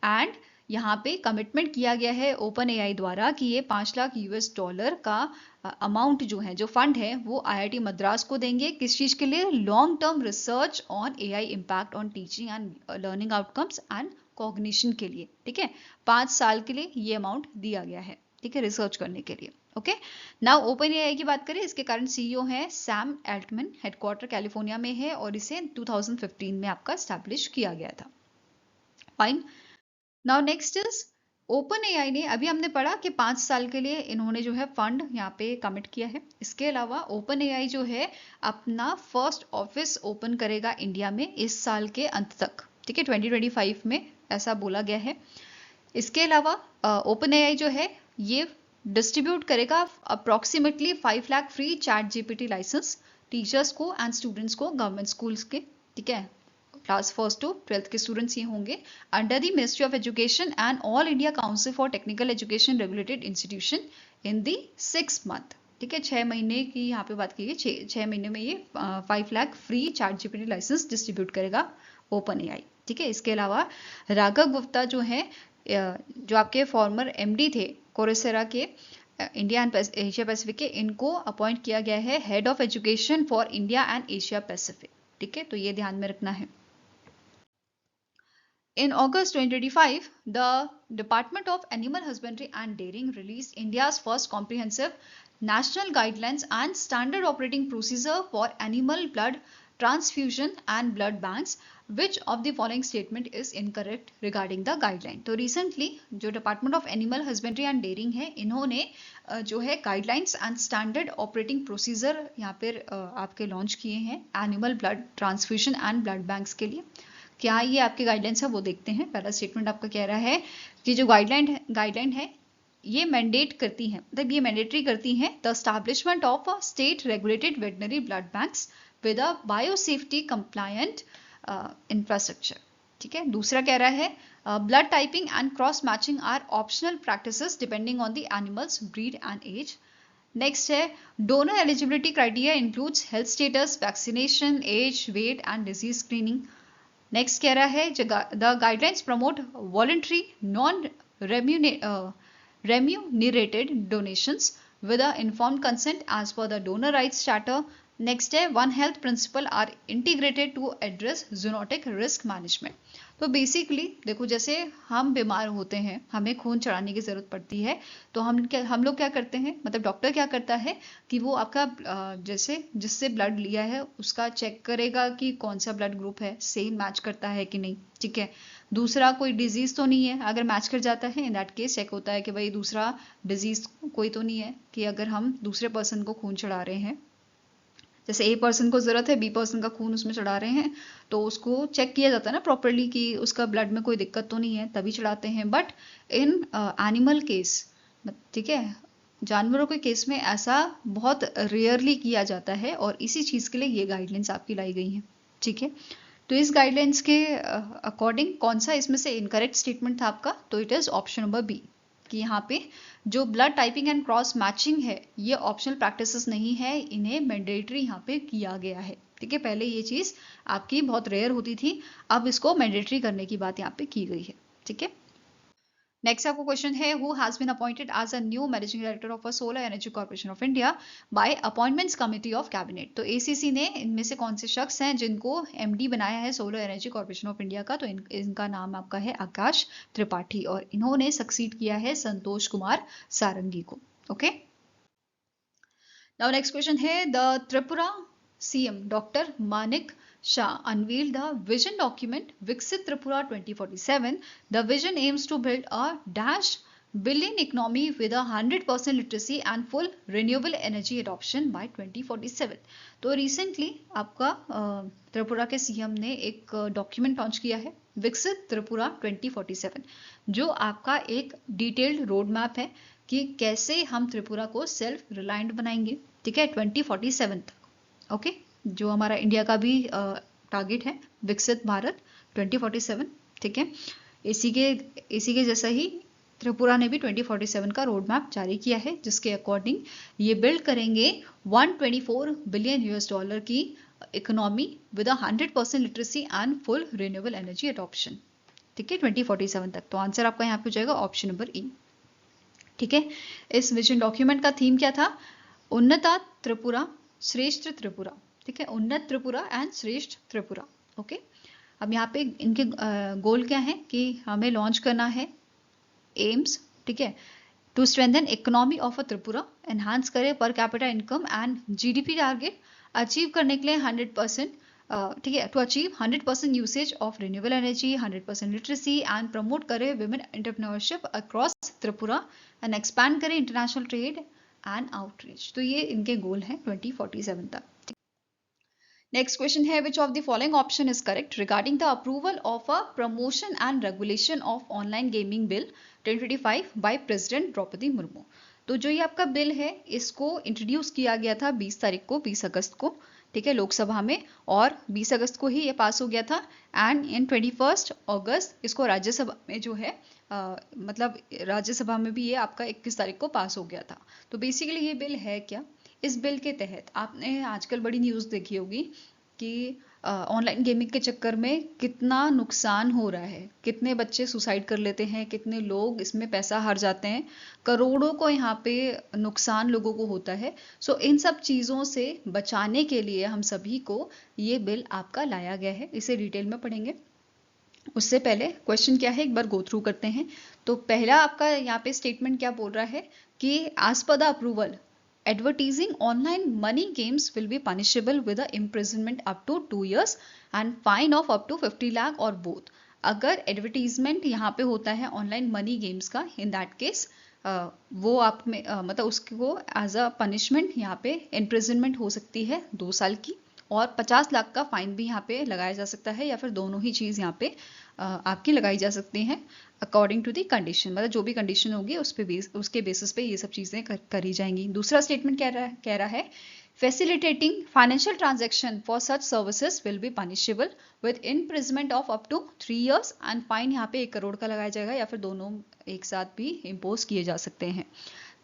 एंड यहाँ पे कमिटमेंट किया गया है OpenAI द्वारा कि ये $5 लाख का अमाउंट जो है, जो फंड है, वो IIT मद्रास को देंगे। किस चीज़ के लिए? Long term research on AI impact on teaching and learning outcomes and cognition के लिए, ठीक है। 5 साल के लिए ये अमाउंट दिया गया है, ठीक है, रिसर्च करने के लिए, ओके। नाउ OpenAI की बात करें, इसके करंट CEO हैं सैम एल्टमैन, हेडक्वार्टर कैलिफोर्निया में है और इसे 2015 में आपका एस्टैब्लिश किया गया था। Fine. Now next is, OpenAI ने, अभी हमने पढ़ा कि 5 साल के लिए इन्होंने जो है फंड यहाँ पे कमिट किया है। इसके अलावा OpenAI जो है अपना फर्स्ट ऑफिस ओपन करेगा इंडिया में इस साल के अंत तक, ठीक है, 2025 में, ऐसा बोला गया है। इसके अलावा OpenAI जो है ये डिस्ट्रीब्यूट करेगा approximately 5 lakh free ChatGPT licence teachers को एंड स्टूडेंट्स को, गवर्नमेंट स्कूल्स के, ठीक है, क्लास 1st to 12th के स्टूडेंट्स ये होंगे, under the ministry of education and all India council for technical education regulated institution in the 6 month, ठीक है, 6 महीने की यहाँ पे बात की गई। 6 महीने में ये 5 lakh free ChatGPT licence distribute करेगा OpenAI, ठीक है। इसके अलावा राघव गुप्ता जो है, जो आपके फॉर्मर MD थे कोरेसेरा के इंडिया एंड एशिया पैसिफिक के, इनको अपॉइंट किया गया है head of education for India and Asia Pacific, ठीक है, तो ये ध्यान में रखना है। In August 2025, the Department of Animal Husbandry and Dairying released India's first comprehensive national guidelines and standard operating procedure for animal blood transfusion and blood banks. Which of the following statement is incorrect regarding the guideline? तो recently जो Department of Animal Husbandry and Dairying है, इन्होंने जो है guidelines and standard operating procedure यहाँ पर आपके launch किए हैं animal blood transfusion and blood banks के लिए। क्या ये आपके गाइडलाइंस है वो देखते हैं। पहला स्टेटमेंट आपका कह रहा है कि जो गाइडलाइन है ये मैंडेट करती हैं, मतलब ये मैंडेटरी करती हैं the establishment of a state regulated veterinary blood banks with a biosafety compliant infrastructure. ठीक है, दूसरा कह रहा है blood typing and cross matching are optional practices depending on the animals breed and age. Next है donor eligibility criteria includes health status, vaccination, age, weight and disease screening. Next कह रहा है the guidelines promote voluntary non remunerated donations with a informed consent as per the donor rights charter. Next है one health principle are integrated to address zoonotic risk management. तो basically देखो, जैसे हम बीमार होते हैं, हमें खून चढ़ाने की जरूरत पड़ती है, तो हम लोग क्या करते हैं, मतलब डॉक्टर क्या करता है कि वो आपका जैसे जिससे ब्लड लिया है उसका चेक करेगा कि कौन सा ब्लड ग्रुप है, सेम मैच करता है कि नहीं। ठीक है, दूसरा कोई डिजीज तो नहीं है, अगर मैच कर जाता है इन दैट केस चेक होता है कि भाई दूसरा डिजीज कोई तो नहीं है, कि अगर हम दूसरे पर्सन को खून चढ़ा रहे हैं, जैसे ए पर्सन को जरूरत है, बी पर्सन का खून उसमें चढ़ा रहे हैं, तो उसको चेक किया जाता है ना प्रॉपरली कि उसका ब्लड में कोई दिक्कत तो नहीं है, तभी चढ़ाते हैं। बट इन एनिमल केस, ठीक है, जानवरों के केस में ऐसा बहुत रेयरली किया जाता है, और इसी चीज के लिए ये गाइडलाइंस आपकी लाई गई हैं। ठीक है, तो इस गाइडलाइंस के अकॉर्डिंग कौन सा इसमें से इनकरेक्ट स्टेटमेंट था आपका, तो it is option number B, कि यहाँ पे जो blood typing and cross matching है ये ऑप्शनल प्रैक्टिसेस नहीं है, इन्हें मैंडेटरी यहाँ पे किया गया है। ठीक है, पहले ये चीज आपकी बहुत रेयर होती थी, अब इसको मैंडेटरी करने की बात यहाँ पे की गई है। ठीक है, नेक्स्ट आपको क्वेश्चन है who has been appointed as a new managing director of a solar energy corporation of India by appointments committee of cabinet. तो एसीसी ने इनमें से कौन से शख्स हैं जिनको एमडी बनाया है solar energy corporation of India का, तो इनका नाम आपका है आकाश त्रिपाठी, और इन्होंने सक्सीड किया है संतोष कुमार सारंगी को। ओके, नाउ नेक्स्ट क्वेश्चन है the Tripura CM doctor Manik Shah unveiled the vision document Viksit Tripura 2047. The vision aims to build a dash billion economy with a 100% literacy and full renewable energy adoption by 2047. तो recently आपका त्रिपुरा के CM ने एक document launch किया है विकसित त्रिपुरा 2047, जो आपका एक डिटेल्ड रोड मैप है कि कैसे हम त्रिपुरा को सेल्फ रिलायंट बनाएंगे। ठीक है, 2047 तक। ओके, जो हमारा इंडिया का भी टारगेट है विकसित भारत 2047। ठीक है, इसी के जैसा ही त्रिपुरा ने भी 2047 का रोड मैप जारी किया है, जिसके अकॉर्डिंग ये बिल्ड करेंगे 124 बिलियन US$ की economy with 100% literacy and full renewable energy adoption. ठीक है, 2047 तक। तो आंसर आपका यहाँ पे हो जाएगा ऑप्शन नंबर ई। ठीक है, इस विजन डॉक्यूमेंट का थीम क्या था, उन्नता त्रिपुरा श्रेष्ठ त्रिपुरा। ठीक है, उन्नत त्रिपुरा एंड श्रेष्ठ त्रिपुरा। ओके, अब यहाँ पे इनके गोल क्या है कि हमें लॉन्च करना है एम्स। ठीक है, to strengthen economy of a Tripura, enhance करे per capita income and GDP target, achieve करने के लिए 100%, ठीक है, to achieve 100% usage of renewable energy, 100% literacy and promote करे women entrepreneurship across Tripura and expand करे इंटरनेशनल ट्रेड एंड आउटरीच। तो ये इनके गोल हैं 2047 तक। नेक्स्ट क्वेश्चन है which of the following option is correct regarding the approval of a promotion and regulation of online gaming bill 2025 by president Draupadi Murmu. तो जो ये आपका बिल है इसको इंट्रोड्यूस किया गया था 20 तारीख को, 20 अगस्त को। ठीक है, लोकसभा में, और 20 अगस्त को ही ये पास हो गया था, एंड इन 21 अगस्त इसको राज्यसभा में जो है मतलब राज्यसभा में भी ये आपका 21 तारीख को पास हो गया था। तो बेसिकली ये बिल है क्या, इस बिल के तहत आपने आजकल बड़ी न्यूज़ देखी होगी कि ऑनलाइन गेमिंग के चक्कर में कितना नुकसान हो रहा है, कितने बच्चे सुसाइड कर लेते हैं, कितने लोग इसमें पैसा हार जाते हैं, करोड़ों को यहाँ पे नुकसान लोगों को होता है। सो इन सब चीज़ों से बचाने के लिए हम सभी को ये बिल आपका लाया गया है। इसे डिटेल में पढ़ेंगे, उससे पहले क्वेश्चन क्या है एक बार गो थ्रू करते हैं। तो पहला आपका यहाँ पे स्टेटमेंट क्या बोल रहा है कि as per the approval advertising online money games will be punishable with a imprisonment up to 2 years and fine of up to 50 lakh or both। अगर एडवर्टीजमेंट यहाँ पे होता है ऑनलाइन मनी गेम्स का, इन दैट केस वो आप में मतलब उसको एज अ पनिशमेंट यहाँ पे इम्प्रिजनमेंट हो सकती है 2 साल की, और 50 लाख का फाइन भी यहाँ पे लगाया जा सकता है, या फिर दोनों ही चीज़ यहाँ पे आपकी लगाई जा सकती हैं अकॉर्डिंग टू दी कंडीशन, मतलब जो भी कंडीशन होगी उसके बेसिस पे ये सब चीज़ें करी जाएंगी। दूसरा स्टेटमेंट कह रहा है facilitating financial transaction for such services will be punishable with imprisonment of up to 3 years and fine यहाँ पे 1 करोड़ का लगाया जाएगा, या फिर दोनों एक साथ भी इम्पोज किए जा सकते हैं।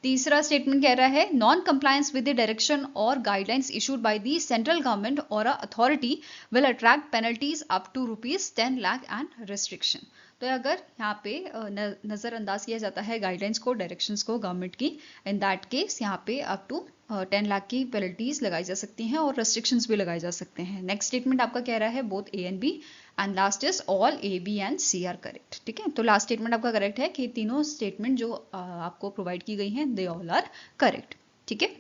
तीसरा स्टेटमेंट कह रहा है non compliance with the direction और guidelines issued by the central government और authority will attract penalties up to ₹10 lakh and restriction. तो अगर यहाँ पे नज़रअंदाज किया जाता है गाइडलाइंस को, डायरेक्शंस को गवर्नमेंट की, इन दैट केस यहाँ पे अप टू 10 लाख की पेनल्टीज लगाई जा सकती हैं और रेस्ट्रिक्शंस भी लगाए जा सकते हैं। नेक्स्ट स्टेटमेंट आपका कह रहा है both A and B and last is all A B and C are correct. ठीक है, तो लास्ट स्टेटमेंट आपका करेक्ट है कि तीनों स्टेटमेंट जो आपको प्रोवाइड की गई हैं दे ऑल आर करेक्ट। ठीक है,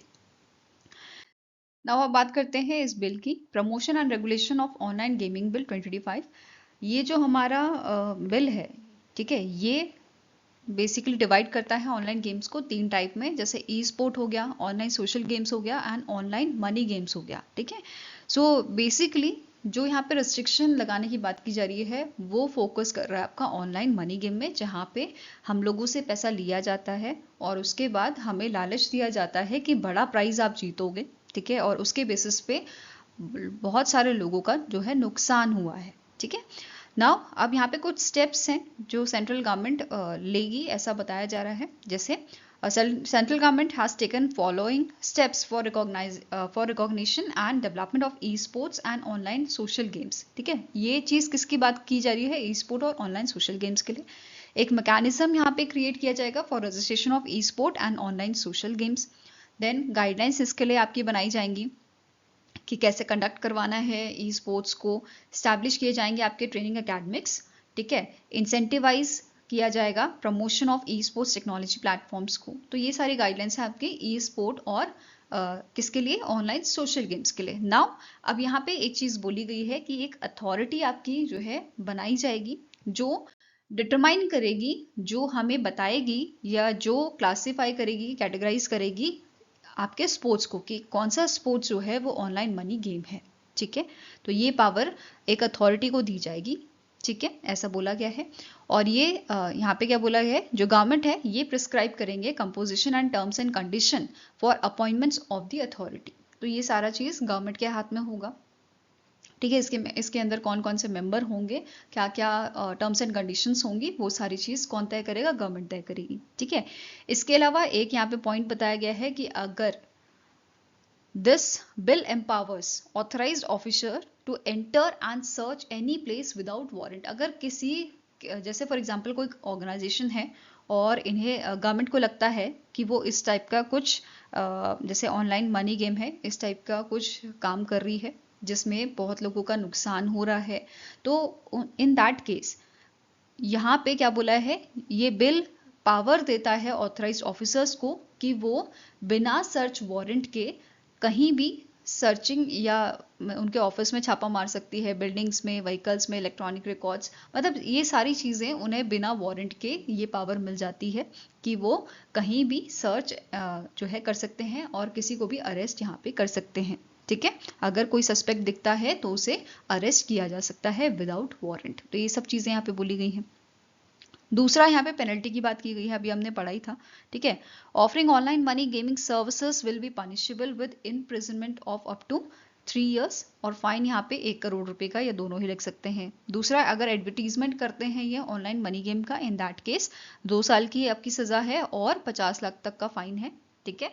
नाउ अब बात करते हैं इस बिल की, promotion and regulation of online gaming bill 2025। ये जो हमारा बिल है, ठीक है, ये बेसिकली डिवाइड करता है ऑनलाइन गेम्स को 3 टाइप में, जैसे ई स्पोर्ट हो गया, ऑनलाइन सोशल गेम्स हो गया एंड ऑनलाइन मनी गेम्स हो गया। ठीक है, सो बेसिकली जो यहाँ पे रिस्ट्रिक्शन लगाने की बात की जा रही है वो फोकस कर रहा है आपका ऑनलाइन मनी गेम में, जहाँ पे हम लोगों से पैसा लिया जाता है और उसके बाद हमें लालच दिया जाता है कि बड़ा प्राइज आप जीतोगे। ठीक है, और उसके बेसिस पे बहुत सारे लोगों का जो है नुकसान हुआ है। ठीक है, नाउ अब यहाँ पे कुछ स्टेप्स हैं जो सेंट्रल गवर्नमेंट लेगी, ऐसा बताया जा रहा है। जैसे central government has taken following steps for recognition and development of e sports and online social games. ठीक है, ये चीज़ किसकी बात की जा रही है, ई स्पोर्ट और ऑनलाइन सोशल गेम्स के लिए एक मैकेनिज्म यहाँ पे क्रिएट किया जाएगा for registration of e sport and online social games. Then guidelines इसके लिए आपकी बनाई जाएंगी कि कैसे कंडक्ट करवाना है ई स्पोर्ट्स को, स्टैब्लिश किए जाएंगे आपके ट्रेनिंग एकेडमिक्स। ठीक है, इंसेंटिवाइज किया जाएगा promotion of e sports technology platforms को। तो ये सारी गाइडलाइंस है आपके ई स्पोर्ट और किसके लिए, ऑनलाइन सोशल गेम्स के लिए। नाउ अब यहाँ पे एक चीज बोली गई है कि एक अथॉरिटी आपकी जो है बनाई जाएगी जो डिटरमाइन करेगी, जो हमें बताएगी या जो क्लासिफाई करेगी, कैटेगराइज करेगी आपके स्पोर्ट्स को कि कौन सा स्पोर्ट्स जो है वो ऑनलाइन मनी गेम है। ठीक है, तो ये पावर एक अथॉरिटी को दी जाएगी। ठीक है, ऐसा बोला गया है। और ये यहाँ पे क्या बोला गया है, जो गवर्नमेंट है ये प्रिस्क्राइब करेंगे composition and terms and condition for appointments of the authority. तो ये सारा चीज गवर्नमेंट के हाथ में होगा। ठीक है, इसके अंदर कौन कौन से मेंबर होंगे, क्या क्या टर्म्स एंड कंडीशंस होंगी, वो सारी चीज कौन तय करेगा, गवर्नमेंट तय करेगी। ठीक है, इसके अलावा एक यहाँ पे पॉइंट बताया गया है कि अगर this bill empowers authorised officer to enter and search any place without warrant. अगर किसी, जैसे फॉर एग्जांपल कोई ऑर्गेनाइजेशन है और इन्हें गवर्नमेंट को लगता है कि वो इस टाइप का कुछ जैसे ऑनलाइन मनी गेम है, इस टाइप का कुछ काम कर रही है जिसमें बहुत लोगों का नुकसान हो रहा है, तो इन दैट केस यहाँ पे क्या बोला है, ये बिल पावर देता है ऑथराइज्ड ऑफिसर्स को कि वो बिना सर्च वारंट के कहीं भी सर्चिंग या उनके ऑफिस में छापा मार सकती है, बिल्डिंग्स में, व्हीकल्स में, इलेक्ट्रॉनिक रिकॉर्ड्स, मतलब ये सारी चीज़ें उन्हें बिना वारंट के ये पावर मिल जाती है कि वो कहीं भी सर्च जो है कर सकते हैं और किसी को भी अरेस्ट यहाँ पे कर सकते हैं। ठीक है, अगर कोई सस्पेक्ट दिखता है तो उसे अरेस्ट किया जा सकता है विदाउट वारंट। तो ये सब चीज़ें यहाँ पे बोली गई हैं। दूसरा यहाँ पे पेनल्टी की बात की गई है, अभी हमने पढ़ा ही था। ठीक है, offering online money gaming services will be punishable with imprisonment of up to 3 years और फाइन यहाँ पे 1 करोड़ रुपए का, या दोनों ही लिख सकते हैं। दूसरा, अगर एडवर्टीजमेंट करते हैं ये ऑनलाइन मनी गेम का, इन दैट केस 2 साल की आपकी सजा है और 50 लाख तक का फाइन है। ठीक है,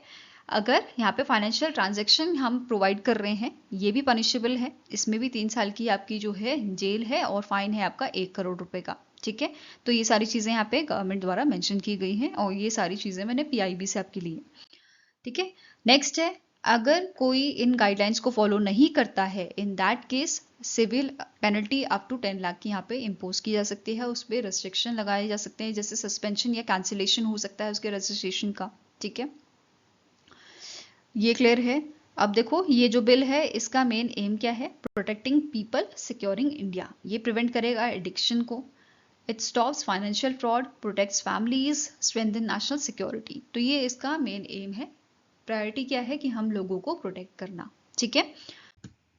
अगर यहाँ पे फाइनेंशियल ट्रांजैक्शन हम प्रोवाइड कर रहे हैं ये भी पनिशेबल है, इसमें भी 3 साल की आपकी जो है जेल है और फाइन है आपका 1 करोड़ रुपए का। ठीक है, तो ये सारी चीजें यहाँ पे गवर्नमेंट द्वारा मेंशन की गई हैं और ये सारी चीजें मैंने पीआईबी से आपके लिए। ठीक है, नेक्स्ट है, अगर कोई इन गाइडलाइंस को फॉलो नहीं करता है, in that case civil penalty up to 10 lakh की यहाँ पे इम्पोज की जा सकती है, उस पर रेस्ट्रिक्शन लगाए जा सकते हैं, जैसे सस्पेंशन या कैंसिलेशन हो सकता है उसके रजिस्ट्रेशन का। ठीक है, ये क्लियर है। अब देखो ये जो बिल है इसका मेन एम क्या है, प्रोटेक्टिंग पीपल, सिक्योरिंग इंडिया। ये प्रिवेंट करेगा एडिक्शन को, it stops financial fraud, protects families, strengthen national security. तो ये इसका मेन एम है, प्रायोरिटी क्या है कि हम लोगों को प्रोटेक्ट करना। ठीक है,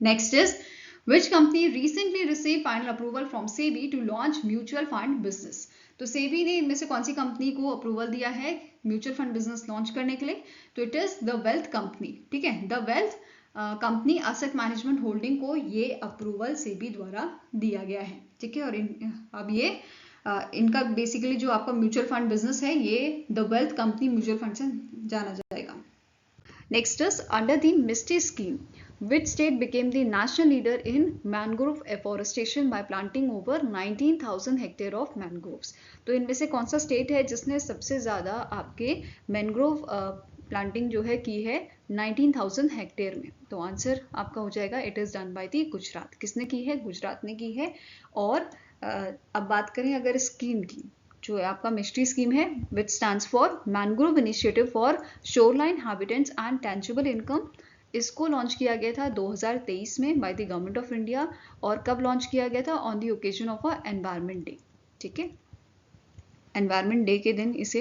Next is, which company recently received final approval from SEBI to launch mutual fund business? तो सेबी ने इनमें से कौन सी कंपनी को अप्रूवल दिया है म्यूचुअल फंड बिजनेस लॉन्च करने के लिए? तो it is the wealth company, ठीक है, the wealth company asset management holding को ये अप्रूवल सेबी द्वारा दिया गया है, ठीक है। और अब ये इनका बेसिकली जो आपका म्यूचुअल फंड बिजनेस है ये the wealth company mutual fund से जाना जाएगा। Next is, under the MISHTI scheme which state became the national leader in mangrove afforestation by planting over 19,000 hectare of mangroves? तो इनमें से कौन सा स्टेट है जिसने सबसे ज़्यादा आपके मैनग्रोव प्लांटिंग जो है की है 19,000 हेक्टेयर में? तो आंसर आपका हो जाएगा इट इज़ डन बाय दी गुजरात। किसने की है? गुजरात ने की है। और अब बात करें अगर स्कीम की, जो आपका मिस्ट्री स्कीम है विच stands for mangrove initiative for shoreline habitats and tangible income, इसको लॉन्च किया गया था 2023 में by the government of India. और कब लॉन्च किया गया था? On the occasion of a environment day, ठीक है, एनवायरनमेंट डे के दिन इसे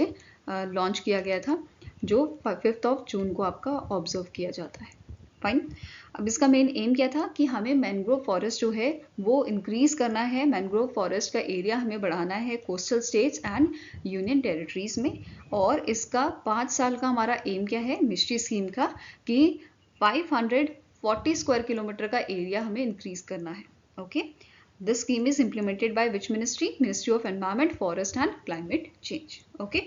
लॉन्च किया गया था, जो 5 जून को आपका ऑब्जर्व किया जाता है। फाइन। अब इसका मेन एम क्या था कि हमें मैनग्रोव फॉरेस्ट जो है वो इंक्रीज करना है, मैनग्रोव फॉरेस्ट का एरिया हमें बढ़ाना है coastal states and union territories में। और इसका 5 साल का हमारा एम क्या है मिस्ट्री स्कीम का, कि 540 स्क्वायर किलोमीटर का एरिया हमें इंक्रीज करना है। Okay, this scheme is implemented by which ministry? Ministry of environment, forest and climate change. Okay,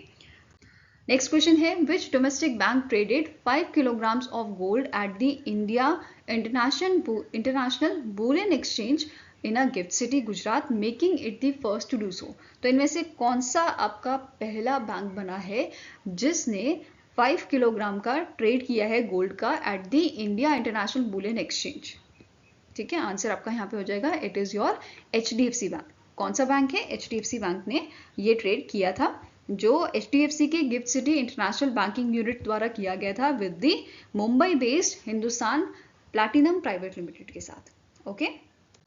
next question है, which domestic bank traded 5 kilograms of gold at the India international bullion exchange in a GIFT City Gujarat, making it the first to do so? तो इनमें से कौन सा आपका पहला bank बना है जिसने 5 किलोग्राम का ट्रेड किया है गोल्ड का eight the India international bullion exchange? ठीक है, आंसर आपका यहाँ पे हो जाएगा it is your HDFC bank. कौन सा बैंक है? HDFC बैंक ने ये ट्रेड किया था, जो HDFC के gift city international banking unit द्वारा किया गया था with the Mumbai based Hindustan platinum private limited के साथ। ओके,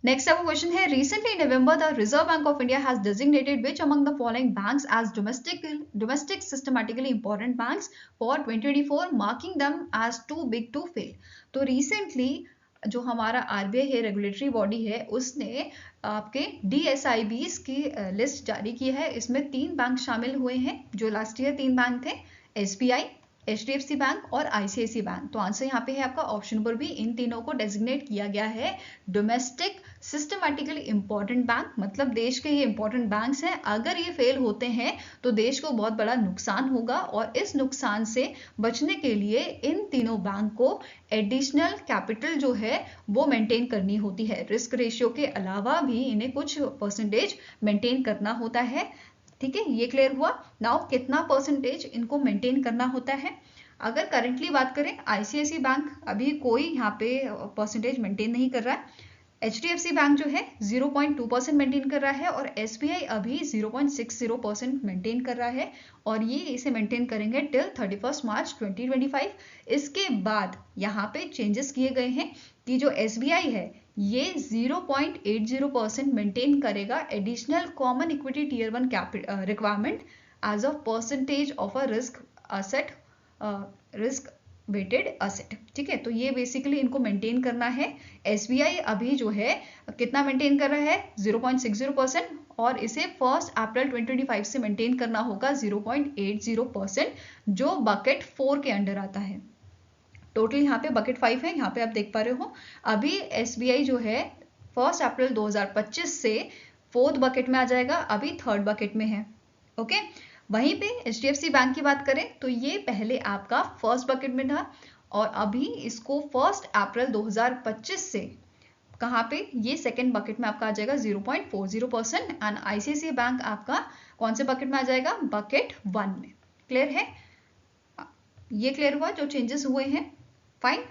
नेक्स्ट आपका क्वेश्चन है, recently in November the reserve bank of India has designated which among the following banks as domestic systemically important banks for 2024, marking them as too big to fail? तो recently जो हमारा RBI है, regulatory body है, उसने आपके DSIBs की list जारी की है। इसमें 3 बैंक शामिल हुए हैं, जो लास्ट ईयर 3 बैंक थे, SBI, HDFC बैंक और ICICI बैंक। तो आंसर यहाँ पे है आपका ऑप्शन नंबर बी, इन तीनों को डेजिग्नेट किया गया है डोमेस्टिक सिस्टमैटिकली इंपॉर्टेंट बैंक, मतलब देश के ये इंपॉर्टेंट बैंक्स हैं, अगर ये फेल होते हैं तो देश को बहुत बड़ा नुकसान होगा। और इस नुकसान से बचने के लिए इन तीनों बैंक को एडिशनल कैपिटल जो है वो मेंटेन करनी होती है। रिस्क रेशियो के अलावा भी इन्हें कुछ परसेंटेज मेंटेन करना होता है। ठीक है, ये क्लियर हुआ। नाउ कितना परसेंटेज इनको मेंटेन करना होता है? अगर करंटली बात करें, ICICI बैंक अभी कोई यहाँ पे परसेंटेज मेंटेन नहीं कर रहा है। HDFC बैंक जो है 0.2% मेंटेन कर रहा है और SBI अभी 0.60% मेंटेन कर रहा है, और ये इसे मेंटेन करेंगे टिल 31 मार्च 2025। इसके बाद यहाँ पे चेंजेस किए गए हैं कि जो SBI है ये 0.80% मेंटेन करेगा additional common equity tier 1 requirement as a percentage of a risk weighted asset. ठीक है, तो ये बेसिकली इनको मेंटेन करना है। SBI अभी जो है कितना मेंटेन कर रहा है? 0.60%, और इसे 1 अप्रैल 2025 से मेंटेन करना होगा 0.80%, जो बकेट 4 के अंडर आता है। टोटल यहाँ पे बकेट 5 है, यहाँ पे आप देख पा रहे हो। अभी SBI जो है 1 अप्रैल 2025 से 4th बकेट में आ जाएगा, अभी 3rd बकेट में है। ओके, वहीं पे HDFC बैंक की बात करें तो ये पहले आपका 1st बकेट में था, और अभी इसको 1 अप्रैल 2025 से कहाँ पे? ये 2nd बकेट में आपका आ जाएगा 0.40%। एंड ICICI बैंक आपका कौन से बकेट में आ जाएगा? बकेट 1 में। क्लियर है? ये क्लियर हुआ जो चेंजेस हुए हैं। फाइन।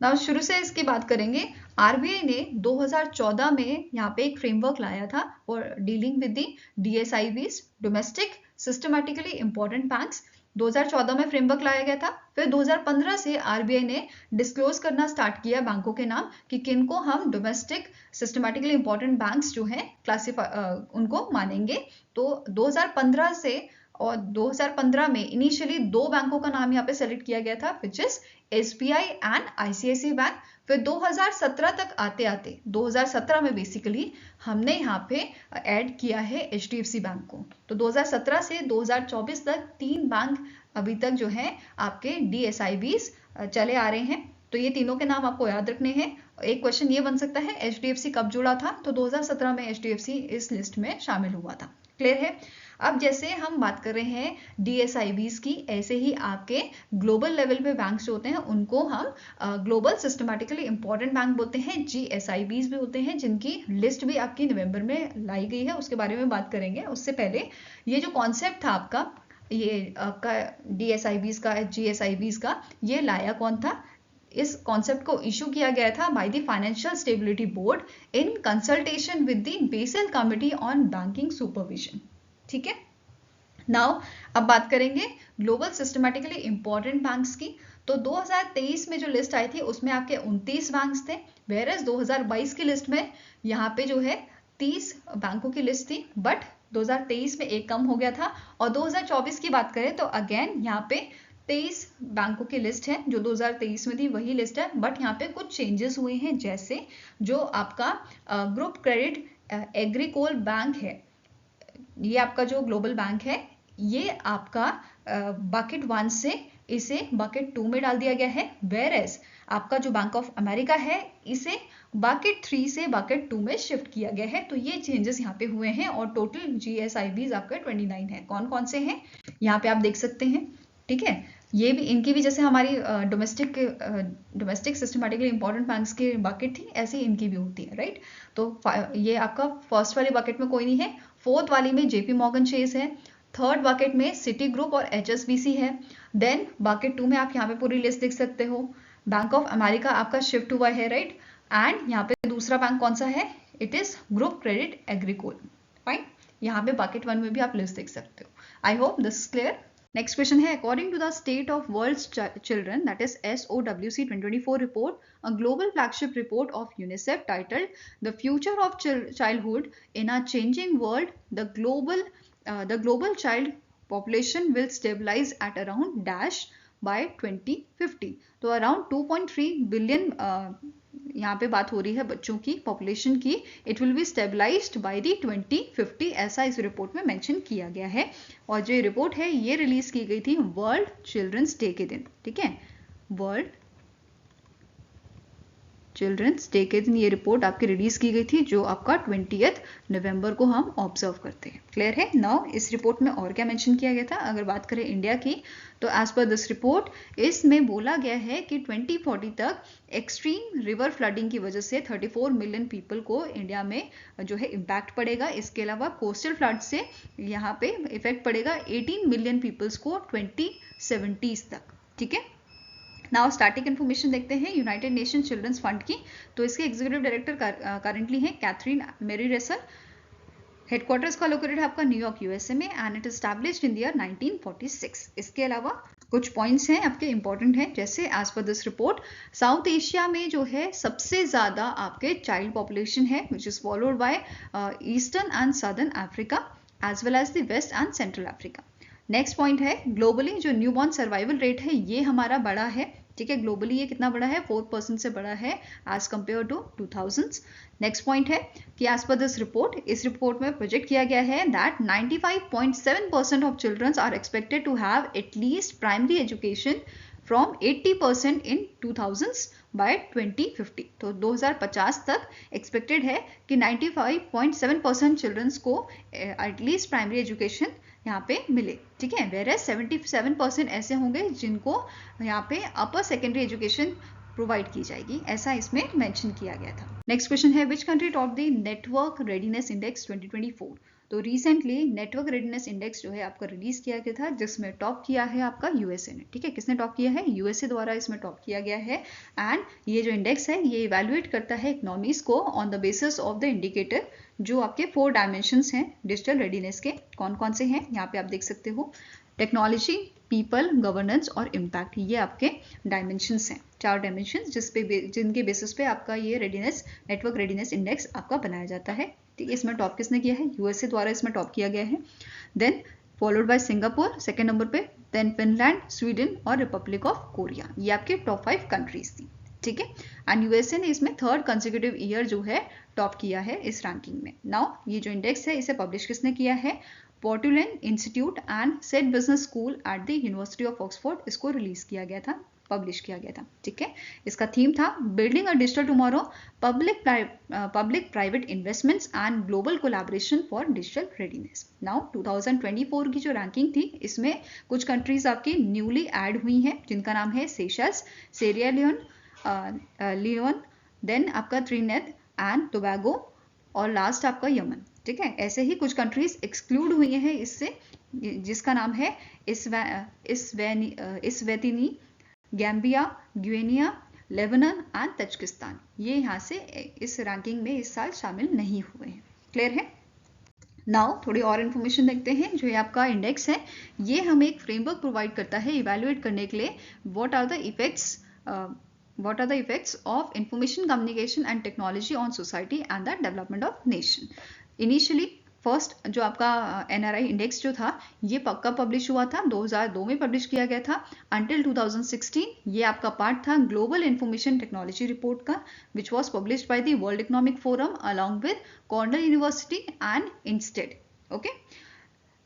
नाउ शुरू से इसकी बात करेंगे। RBI ने 2014 में यहाँ पे एक फ्रेमवर्क लाया था for dealing with the DSIBs, domestic systemically important banks. 2014 में फ्रेमवर्क लाया गया था। फिर 2015 से RBI ने डिस्क्लोज करना स्टार्ट किया बैंकों के नाम कि किनको हम डोमेस्टिक सिस्टमैटिकली इंपॉर्टेंट बैंक्स जो हैं उनको मानेंगे। तो 2015 से और 2015 में इनिशियली 2 बैंकों का नाम यहाँ पे सेलेक्ट किया गया था, which is SBI and ICICI bank. फिर 2017 तक आते आते 2017 में बेसिकली हमने यहाँ पे ऐड किया है HDFC बैंक को। तो 2017 से 2024 तक 3 बैंक अभी तक जो है आपके DSIBs चले आ रहे हैं। तो ये तीनों के नाम आपको याद रखने हैं। एक क्वेश्चन ये बन सकता है HDFC कब जुड़ा था, तो 2017 में HDFC इस लिस्ट में शामिल हुआ था। क्लियर है। अब जैसे हम बात कर रहे हैं DSIBs की, ऐसे ही आपके ग्लोबल लेवल पे बैंक्स जो होते हैं उनको हम ग्लोबल सिस्टमैटिकली इंपॉर्टेंट बैंक बोलते हैं, GSIBs भी होते हैं, जिनकी लिस्ट भी आपकी नवंबर में लाई गई है, उसके बारे में बात करेंगे। उससे पहले ये जो कॉन्सेप्ट था आपका, ये आपका DSIBs का, GSIBs का, ये लाया कौन था? इस कॉन्सेप्ट को इशू किया गया था by the financial stability board in consultation with the Basel committee on banking supervision. ठीक है। नाउ अब बात करेंगे ग्लोबल सिस्टमैटिकली इंपॉर्टेंट बैंक्स की। तो 2023 में जो लिस्ट आई थी उसमें आपके 29 बैंक्स थे, वेयरएज 2022 की लिस्ट में यहाँ पे जो है 30 बैंकों की लिस्ट थी, बट 2023 में एक कम हो गया था। और 2024 की बात करें तो अगेन यहाँ पे 23 बैंकों की लिस्ट है, जो 2023 में थी वही लिस्ट है, बट यहाँ पे कुछ चेंजेस हुए हैं। जैसे जो आपका ग्रुप क्रेडिट एग्रीकोल बैंक है, ये आपका जो ग्लोबल बैंक है, ये आपका बकेट 1 से इसे बकेट 2 में डाल दिया गया है, वेयरएज आपका जो बैंक ऑफ अमेरिका है इसे बकेट 3 से बकेट 2 में शिफ्ट किया गया है। तो ये चेंजेस यहाँ पे हुए हैं और टोटल GSIBs आपका 29 है। कौन कौन से हैं यहाँ पे आप देख सकते हैं। ठीक है, ये भी, इनकी भी जैसे हमारी डोमेस्टिक सिस्टमैटिकली इंपॉर्टेंट बैंक्स की बकेट थी, ऐसे ही इनकी भी होती है, राइट। तो ये आपका फर्स्ट वाली बकेट में कोई नहीं है, फोर्थ वाली में JP मॉर्गन चेस है, थर्ड बकेट में सिटी ग्रुप और HSBC है। देन बकेट 2 में आप यहाँ पे पूरी लिस्ट देख सकते हो, बैंक ऑफ अमेरिका आपका शिफ्ट हुआ है, राइट। एंड यहाँ पे दूसरा बैंक कौन सा है? It is group credit Agricole. Fine, यहाँ पे बकेट 1 में भी आप लिस्ट देख सकते हो। I hope this is clear. Next question है, according to the state of world's children, that is SOWC 2024 report, a global flagship report of UNICEF titled The Future of Childhood in a Changing World, the global child population will stabilize at around dash by 2050. तो around 2.3 billion यहाँ पे बात हो रही है बच्चों की population की, it will be stabilised by the 2050, ऐसा इस रिपोर्ट में मेंशन किया गया है। और जो रिपोर्ट है ये रिलीज की गई थी वर्ल्ड चिल्ड्रंस डे के दिन। ठीक है, वर्ल्ड चिल्ड्रंस डे के दिन ये रिपोर्ट आपकी रिलीज की गई थी, जो आपका 20 नवंबर को हम ऑब्जर्व करते हैं। क्लियर है। नाउ इस रिपोर्ट में और क्या मेंशन किया गया था, अगर बात करें इंडिया की, तो एज पर दिस रिपोर्ट इसमें बोला गया है कि 2040 तक एक्सट्रीम रिवर फ्लडिंग की वजह से 34 मिलियन पीपल को इंडिया में जो है इम्पैक्ट पड़ेगा। इसके अलावा कोस्टल फ्लड से यहाँ पे इफेक्ट पड़ेगा 18 मिलियन पीपल्स को 2070 तक। ठीक है। नाउ स्टैटिक इन्फॉर्मेशन देखते हैं यूनाइटेड नेशन चिल्ड्रंस फंड की। तो इसके एग्जीक्यूटिव डायरेक्टर करंटली हैं कैथरीन मेरी रेसर। हेडक्वार्टर्स का लोकेटेड है आपका न्यूयॉर्क USA में, and it established in the year 1946। इसके अलावा कुछ पॉइंट्स हैं आपके इंपॉर्टेंट हैं, जैसे as per this report south Asia में जो है सबसे ज्यादा आपके चाइल्ड पॉपुलेशन है, which is followed by eastern and southern Africa as well as the west and central Africa. Next point है, ग्लोबली जो न्यूबॉर्न सर्वाइवल रेट है ये हमारा बड़ा है। ठीक है, ग्लोबली ये कितना बड़ा है? 4% से बड़ा है as compare to 2000। Next point है कि एज पर दिस रिपोर्ट, इस रिपोर्ट में प्रोजेक्ट किया गया है that 95.7% of childrens are expected to have at least primary education from 80% in 2000 by 2050। तो 2050 तक एक्सपेक्टेड है कि 95.7% चिल्ड्रंस को एटलीस्ट प्राइमरी एजुकेशन यहाँ पे मिले। ठीक है, वेयर 77% ऐसे होंगे जिनको यहाँ पे अपर सेकेंडरी एजुकेशन प्रोवाइड की जाएगी, ऐसा इसमें मेंशन किया गया था। नेक्स्ट क्वेश्चन है, which country top the network readiness index 2024। तो रिसेंटली नेटवर्क रेडीनेस इंडेक्स जो है आपका रिलीज किया गया था, जिसमें टॉप किया है आपका USA ने। ठीक है, किसने टॉप किया है? USA द्वारा इसमें टॉप किया गया है। एंड ये जो इंडेक्स है ये इवेल्युएट करता है इकोनॉमीज को on the basis of the indicator, जो आपके 4 डायमेंशंस हैं डिजिटल रेडीनेस के। कौन कौन से हैं यहाँ पे आप देख सकते हो, टेक्नोलॉजी, पीपल, गवर्नेंस और इम्पैक्ट, ये आपके डायमेंशंस हैं, 4 डायमेंशंस जिनके बेसिस पे आपका ये रेडीनेस, नेटवर्क रेडीनेस इंडेक्स आपका बनाया जाता है। ठीक है, इसमें टॉप किसने किया है? USA द्वारा इसमें टॉप किया गया है। Then followed by Singapore second नंबर पे, देन फिनलैंड, स्वीडन और रिपब्लिक ऑफ कोरिया। ये आपके टॉप 5 कंट्रीज थी, ठीक है। एंड यूएसए ने इसमें थर्ड कंसेक्यूटिव ईयर जो है टॉप किया है इस रैंकिंग में। नाउ ये जो इंडेक्स है इसे पब्लिश किसने किया है? Portulans Institute and Said Business School at the University of Oxford, इसको रिलीज किया गया था, पब्लिश किया गया था, ठीक है। इसका थीम था building a digital tomorrow, public private investments and global collaboration for digital readiness. Now 2024 की जो रैंकिंग थी इसमें कुछ कंट्रीज आपकी न्यूली ऐड हुई हैं जिनका नाम है सेशल्स, सेरिया लियोन, देन आपका त्रिनिदाद एंड टोबैगो और लास्ट आपका यमन, ठीक है। ऐसे ही कुछ कंट्रीज एक्सक्लूड हुई हैं इससे, जिसका नाम है इस्वेतिनी, गैम्बिया, ग्विनिया, लेबनान एंड तजिकिस्तान। ये यहाँ से इस रैंकिंग में इस साल शामिल नहीं हुए हैं। क्लियर है? नाउ थोड़ी और इन्फॉर्मेशन देखते हैं। जो ये आपका इंडेक्स है ये हमें एक फ्रेमवर्क प्रोवाइड करता है इवेल्युएट करने के लिए what are the effects of information communication and technology on society and the development of nation. Initially first जो आपका NRI इंडेक्स जो था ये पक्का पब्लिश हुआ था 2002 में पब्लिश किया गया था अंटिल 2016। ये आपका पार्ट था ग्लोबल इंफॉर्मेशन टेक्नोलॉजी रिपोर्ट का which was published by the world economic forum along with Cornell university and instead. Okay,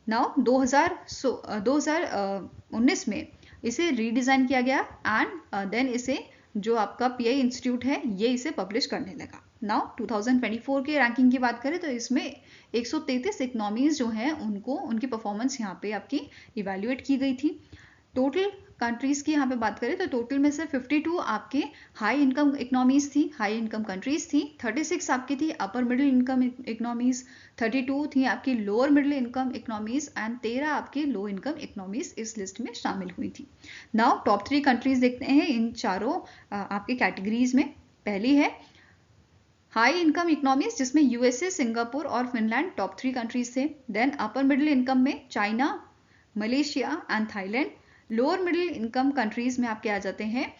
now 2019 में इसे रीडिज़ाइन किया गया एंड देन इसे जो आपका PI इंस्टीट्यूट है ये इसे पब्लिश करने लगा। नाउ 2024 के रैंकिंग की बात करें तो इसमें 133 इकोनॉमीज जो हैं उनको उनकी परफॉर्मेंस यहाँ पे आपकी इवेल्युएट की गई थी। टोटल कंट्रीज की यहाँ पे बात करें तो टोटल में से 52 आपके हाई इनकम इकोनॉमीज थी, हाई इनकम कंट्रीज थी, 36 आपकी थी अपर मिडिल इनकम इकोनॉमीज, 32 थी आपकी lower middle income economies and 13 आपकी लो इनकम इकोनॉमीज इस लिस्ट में शामिल हुई थी। नाउ टॉप 3 कंट्रीज देखते हैं इन चारों आपके कैटेगरीज में। पहली है हाई इनकम इकोनॉमीज जिसमें USA, सिंगापुर और फिनलैंड टॉप 3 कंट्रीज थे। देन अपर मिडिल इनकम में China, Malaysia and Thailand. Lower middle income countries में आपके आ जाते हैं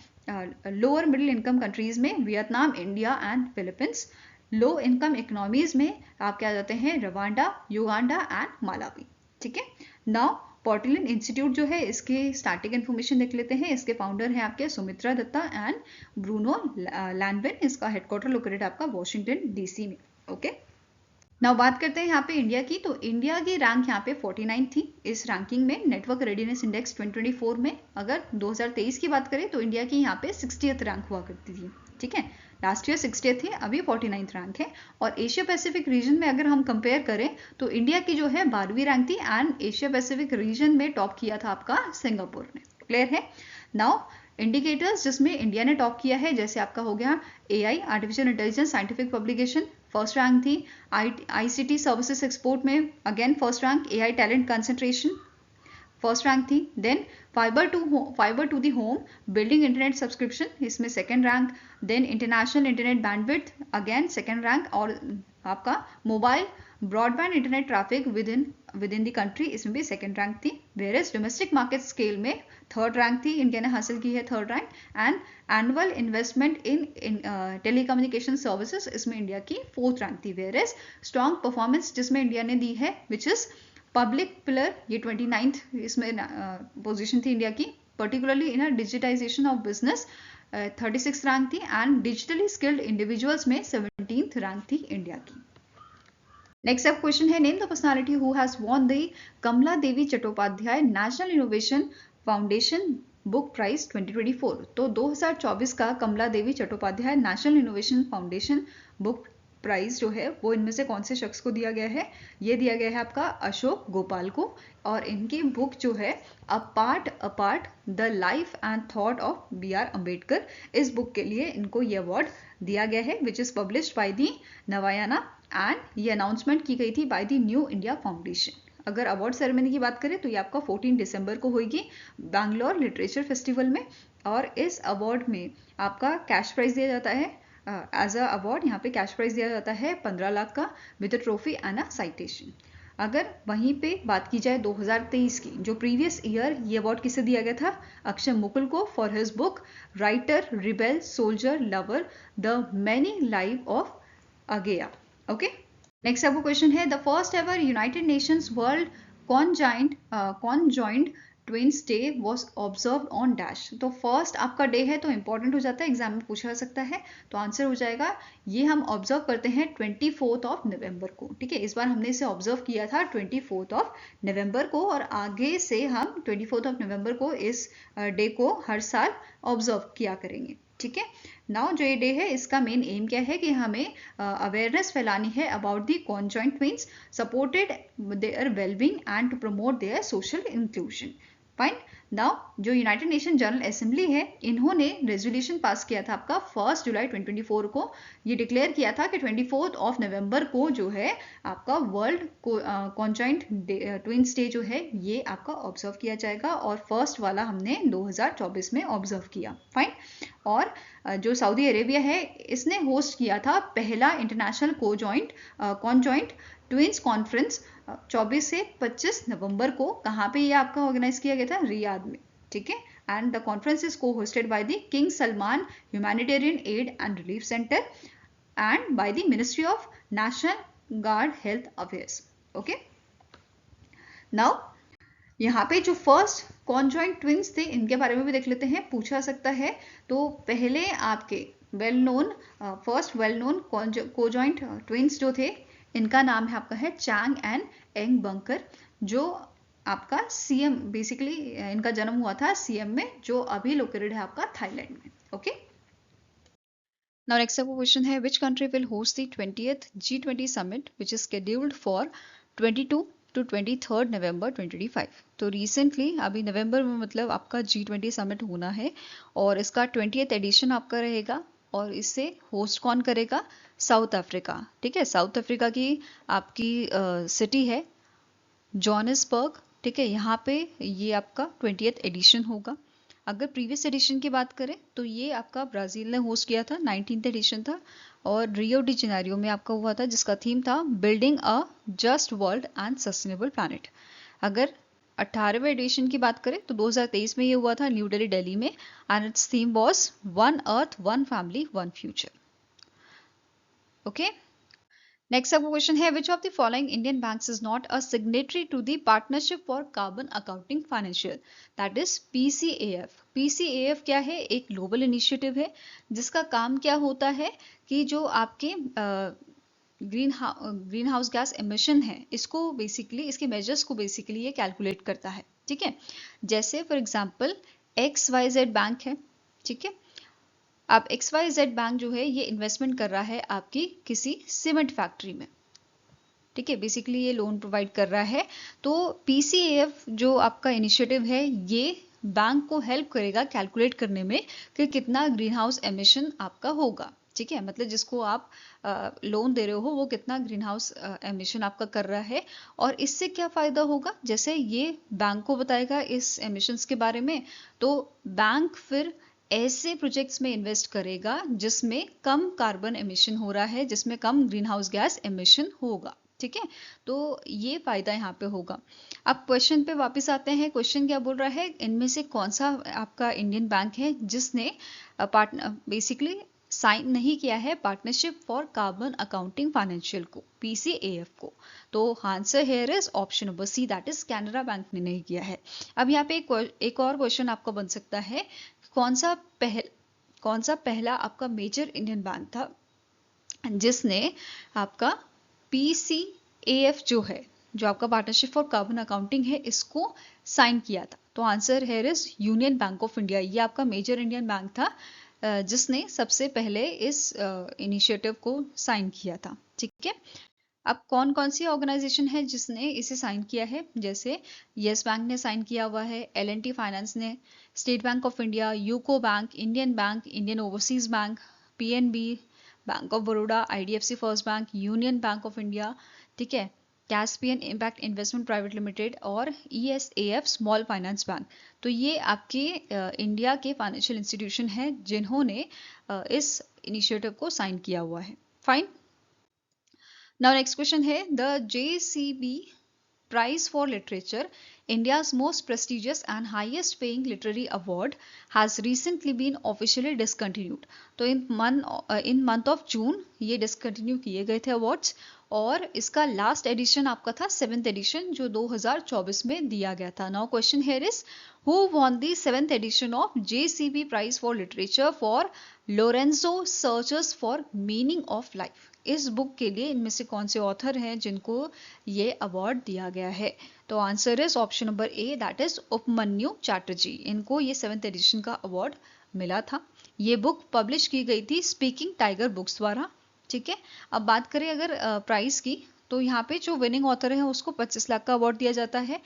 लोअर मिडिल इनकम कंट्रीज में Vietnam, India and Philippines. Low income economies में आपके आ जाते हैं रवांडा, युगांडा एंड मालावी, ठीक है। नाउ पोर्टुलन इंस्टीट्यूट जो है इसके स्टार्टिंग इन्फॉर्मेशन देख लेते हैं। इसके फाउंडर हैं आपके सुमित्रा दत्ता एंड ब्रूनो लैंडविन। इसका हेडक्वार्टर लोकेटेड आपका वॉशिंगटन DC में। ओके, नाउ बात करते हैं यहाँ पे इंडिया की। तो इंडिया की रैंक यहाँ पे 49 थी इस रैंकिंग में नेटवर्क रेडीनेस इंडेक्स 2024 में। अगर 2023 की बात करें तो इंडिया की यहाँ पे 60th रैंक हुआ करती थी, ठीक है। लास्ट ईयर 60th थी, अभी 49th रैंक है। और एशिया पैसिफिक रीजन में अगर हम कंपेयर करें तो इंडिया की जो है 12वीं रैंक थी एंड एशिया पैसिफिक रीजन में टॉप किया था आपका सिंगापुर ने। क्लियर है? नाउ इंडिकेटर्स जिसमें इंडिया ने टॉप किया है जैसे आपका हो गया AI artificial intelligence scientific publication first rank थी। ICT सर्विसेज एक्सपोर्ट में again first rank. AI talent concentration first rank थी। Then fibre to the home building internet subscription इसमें second rank. Then international internet bandwidth again second rank. और आपका mobile broadband internet traffic with in the country इसमें भी second rank थी। Whereas domestic market scale में third rank थी, India ने हासिल की है third rank. And annual investment in telecommunication services इसमें इंडिया की फोर्थ रैंक थी। वेयरएज स्ट्रॉन्ग परफॉर्मेंस जिसमें इंडिया ने दी है विच इज पब्लिक पिलर ये 29th इसमें पोजीशन थी इंडिया की, particularly in digitisation of business 36th rank थी। एंड डिजिटली स्किल्ड इंडिविजुअल्स में 17th रैंक थी इंडिया की। नेक्स्ट अब क्वेश्चन है name the personality who has won the Kamala Devi Chattopadhyay National Innovation Foundation Book Prize 2024। तो 2024 का Kamala Devi Chattopadhyay National Innovation Foundation Book Prize जो है वो इनमें से कौन से शख्स को दिया गया है? ये दिया गया है आपका अशोक गोपाल को। और इनकी बुक जो है apart the life and thought of BR Ambedkar, इस बुक के लिए इनको ये अवार्ड दिया गया है which is published by the Navayana and ये अनाउंसमेंट की गई थी by the New India Foundation. अगर अवार्ड सेरेमनी की बात करें तो ये आपका 14 दिसंबर को होगी बैंगलोर लिटरेचर फेस्टिवल में। और इस अवार्ड में आपका कैश प्राइज दिया जाता है एज अ अवार्ड। यहाँ पे कैश प्राइज दिया जाता है 15 लाख का with a trophy and a citation. अगर वहीं पे बात की जाए 2023 की, जो प्रीवियस ईयर ये अवार्ड किसे दिया गया था? अक्षय मुकुल को for his book writer rebel soldier lover the many life of Agyeya. Okay, next आपको क्वेश्चन है the first ever United Nations world conjoined twins day was observed on dash. तो फर्स्ट आपका डे है तो इंपॉर्टेंट हो जाता है, एग्जाम में पूछा जा सकता है, तो आंसर हो जाएगा ये हम ऑब्जर्व करते हैं 24 ऑफ नवंबर को। ठीक है, इस बार हमने इसे ऑब्जर्व किया था 24 ऑफ नवंबर को, और आगे से हम 24 ऑफ नवंबर को इस डे को हर साल ऑब्जर्व किया करेंगे। ठीक है, नाउ जो ये डे है इसका मेन एम क्या है कि हमें अवेयरनेस फैलानी है about the conjoint twins, supported their wellbeing and to promote their social inclusion. Fine, now जो यूनाइटेड नेशन जनरल असेंबली है इन्होंने रेजोल्यूशन पास किया था आपका 1 जुलाई 2024 को, ये डिक्लेयर किया था कि 24 ऑफ नवंबर को जो है आपका वर्ल्ड कॉन्जॉइंट ट्विन्स डे जो है ये आपका ऑब्जर्व किया जाएगा, और फर्स्ट वाला हमने 2024 में ऑब्जर्व किया। फाइन, और जो सऊदी अरेबिया है इसने होस्ट किया था पहला इंटरनेशनल कॉन्जॉइंट ट्विन्स कॉन्फ्रेंस 24 से 25 नवंबर को। कहाँ पे ये आपका ऑर्गेनाइज किया गया था? रियाद में। ठीक है, एंड द कॉन्फ्रेंस इज को hosted by the king Salman humanitarian add and relief centre and bye the ministry of national guard health affairs. Okay, now यहाँ पे जो फर्स्ट कॉन्जॉइंट ट्विन्स थे इनके बारे में भी देख लेते हैं, पूछा जा सकता है। तो पहले आपके फर्स्ट वेल नोन कोजॉइंट ट्विन्स जो थे इनका नाम है आपका है चैंग एंड एंग बंकर, जो आपका सीएम, बेसिकली इनका जन्म हुआ था सीएम में, जो अभी लोकेटेड है आपका थाईलैंड में। ओके, नाउ नेक्स्ट आपका क्वेश्चन है which country will host the 20th G20 summit which is scheduled for 22 to 23 नवंबर 2025। तो रिसेंटली अभी नवंबर में मतलब आपका G20 समिट होना है और इसका 20th एडिशन आपका रहेगा, और इससे होस्ट कौन करेगा? South Africa. ठीक है, साउथ अफ्रीका की आपकी सिटी है जोहानिसबर्ग। ठीक है, यहाँ पे ये आपका 20th एडिशन होगा। अगर प्रीवियस एडिशन की बात करें तो ये आपका ब्राज़ील ने होस्ट किया था, 19th एडिशन था, और रियो डी जेनेरियो में आपका हुआ था, जिसका थीम था building a just world and sustainable planet. अगर 18वें एडिशन की बात करें तो 2023 में ये हुआ था न्यू दिल्ली में, and its theme was one earth one family one future. Okay, next आपका क्वेश्चन है which of the following Indian banks is not a signatory to the partnership for carbon accounting financial, that is PCAF। PCAF क्या है? एक global initiative है जिसका काम क्या होता है कि जो आपके ग्रीन हाउस गैस एमिशन है इसको बेसिकली, इसके मेजर्स को बेसिकली ये कैलकुलेट करता है। ठीक है, जैसे फॉर एग्जांपल XYZ बैंक है। ठीक है, अब XYZ बैंक जो है ये इन्वेस्टमेंट कर रहा है आपकी किसी सीमेंट फैक्ट्री में। ठीक है, बेसिकली ये लोन प्रोवाइड कर रहा है। तो PCAF जो आपका इनिशिएटिव है ये बैंक को हेल्प करेगा कैलकुलेट करने में कि कितना ग्रीन हाउस एमिशन आपका होगा। ठीक है, मतलब जिसको आप लोन दे रहे हो वो कितना ग्रीन हाउस एमिशन आपका कर रहा है, और इससे क्या फ़ायदा होगा, जैसे ये बैंक को बताएगा इस एमिशंस के बारे में, तो बैंक फिर ऐसे प्रोजेक्ट्स में इन्वेस्ट करेगा जिसमें कम कार्बन एमिशन हो रहा है, जिसमें कम ग्रीन हाउस गैस एमिशन होगा। ठीक है, तो ये फायदा यहाँ पे होगा। अब क्वेश्चन पे वापस आते हैं। क्वेश्चन क्या बोल रहा है, इनमें से कौन सा आपका इंडियन बैंक है जिसने बेसिकली साइन नहीं किया है partnership for carbon accounting financial को, PCAF को? तो answer here is option number C, that is Canara bank ने नहीं किया है। अब यहाँ पे एक और क्वेश्चन आपका बन सकता है, कौन सा पहला आपका मेजर इंडियन बैंक था जिसने आपका PCAF जो है, जो आपका पार्टनरशिप फॉर कार्बन अकाउंटिंग है, इसको साइन किया था? तो answer here is union bank of India. ये आपका मेजर इंडियन बैंक था जिसने सबसे पहले इस इनिशिएटिव को साइन किया था। ठीक है, अब कौन कौन सी ऑर्गेनाइजेशन है जिसने इसे साइन किया है? जैसे यस बैंक ने साइन किया हुआ है, L&T फाइनेंस ने, state bank of India, UCO bank, Indian overseas bank, PNB, bank of Baroda, IDFC first bank, union bank of India, ठीक है, Caspian impact investment private limited और ESAF स्मॉल फाइनेंस बैंक। तो ये आपके इंडिया के financial institution हैं जिन्होंने इस इनिशिएटिव को साइन किया हुआ है। फाइन, नाउ नेक्स्ट क्वेश्चन है the JCB Prize for Literature, India's most prestigious and highest paying literary award, has recently been officially discontinued. तो in month of June ये discontinue किए गए थे awards, और इसका लास्ट एडिशन आपका था 7th एडिशन जो 2024 में दिया गया था। Now question here is who won the 7th edition of JCB prize for literature for Lorenzo searchers for meaning of life. इस बुक के लिए इनमें से कौन से ऑथर हैं जिनको ये अवार्ड दिया गया है? तो answer is option number A, that is Upamanyu Chatterjee. इनको ये 7th एडिशन का अवार्ड मिला था। ये बुक पब्लिश की गई थी स्पीकिंग टाइगर बुक्स द्वारा। ठीक है, अब बात करें अगर प्राइस की, तो यहाँ पे जो विनिंग ऑथर है उसको 25 लाख का अवार्ड दिया जाता है।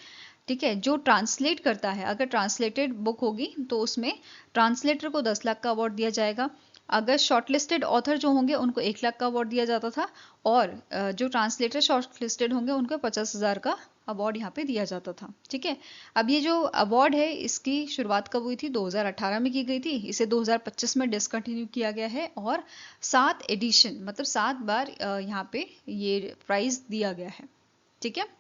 ठीक है, जो ट्रांसलेट करता है, अगर ट्रांसलेटेड बुक होगी तो उसमें ट्रांसलेटर को 10 लाख का अवार्ड दिया जाएगा। अगर शॉर्टलिस्टेड ऑथर जो होंगे उनको 1 लाख का अवार्ड दिया जाता था, और जो ट्रांसलेटर शॉर्टलिस्टेड होंगे उनको 50,000 का अवार्ड यहाँ पे दिया जाता था। ठीक है, अब ये जो अवार्ड है इसकी शुरुआत कब हुई थी? 2018 में की गई थी। इसे 2025 में डिसकंटिन्यू किया गया है और 7 एडिशन मतलब 7 बार यहाँ पे ये प्राइज दिया गया है। ठीक है,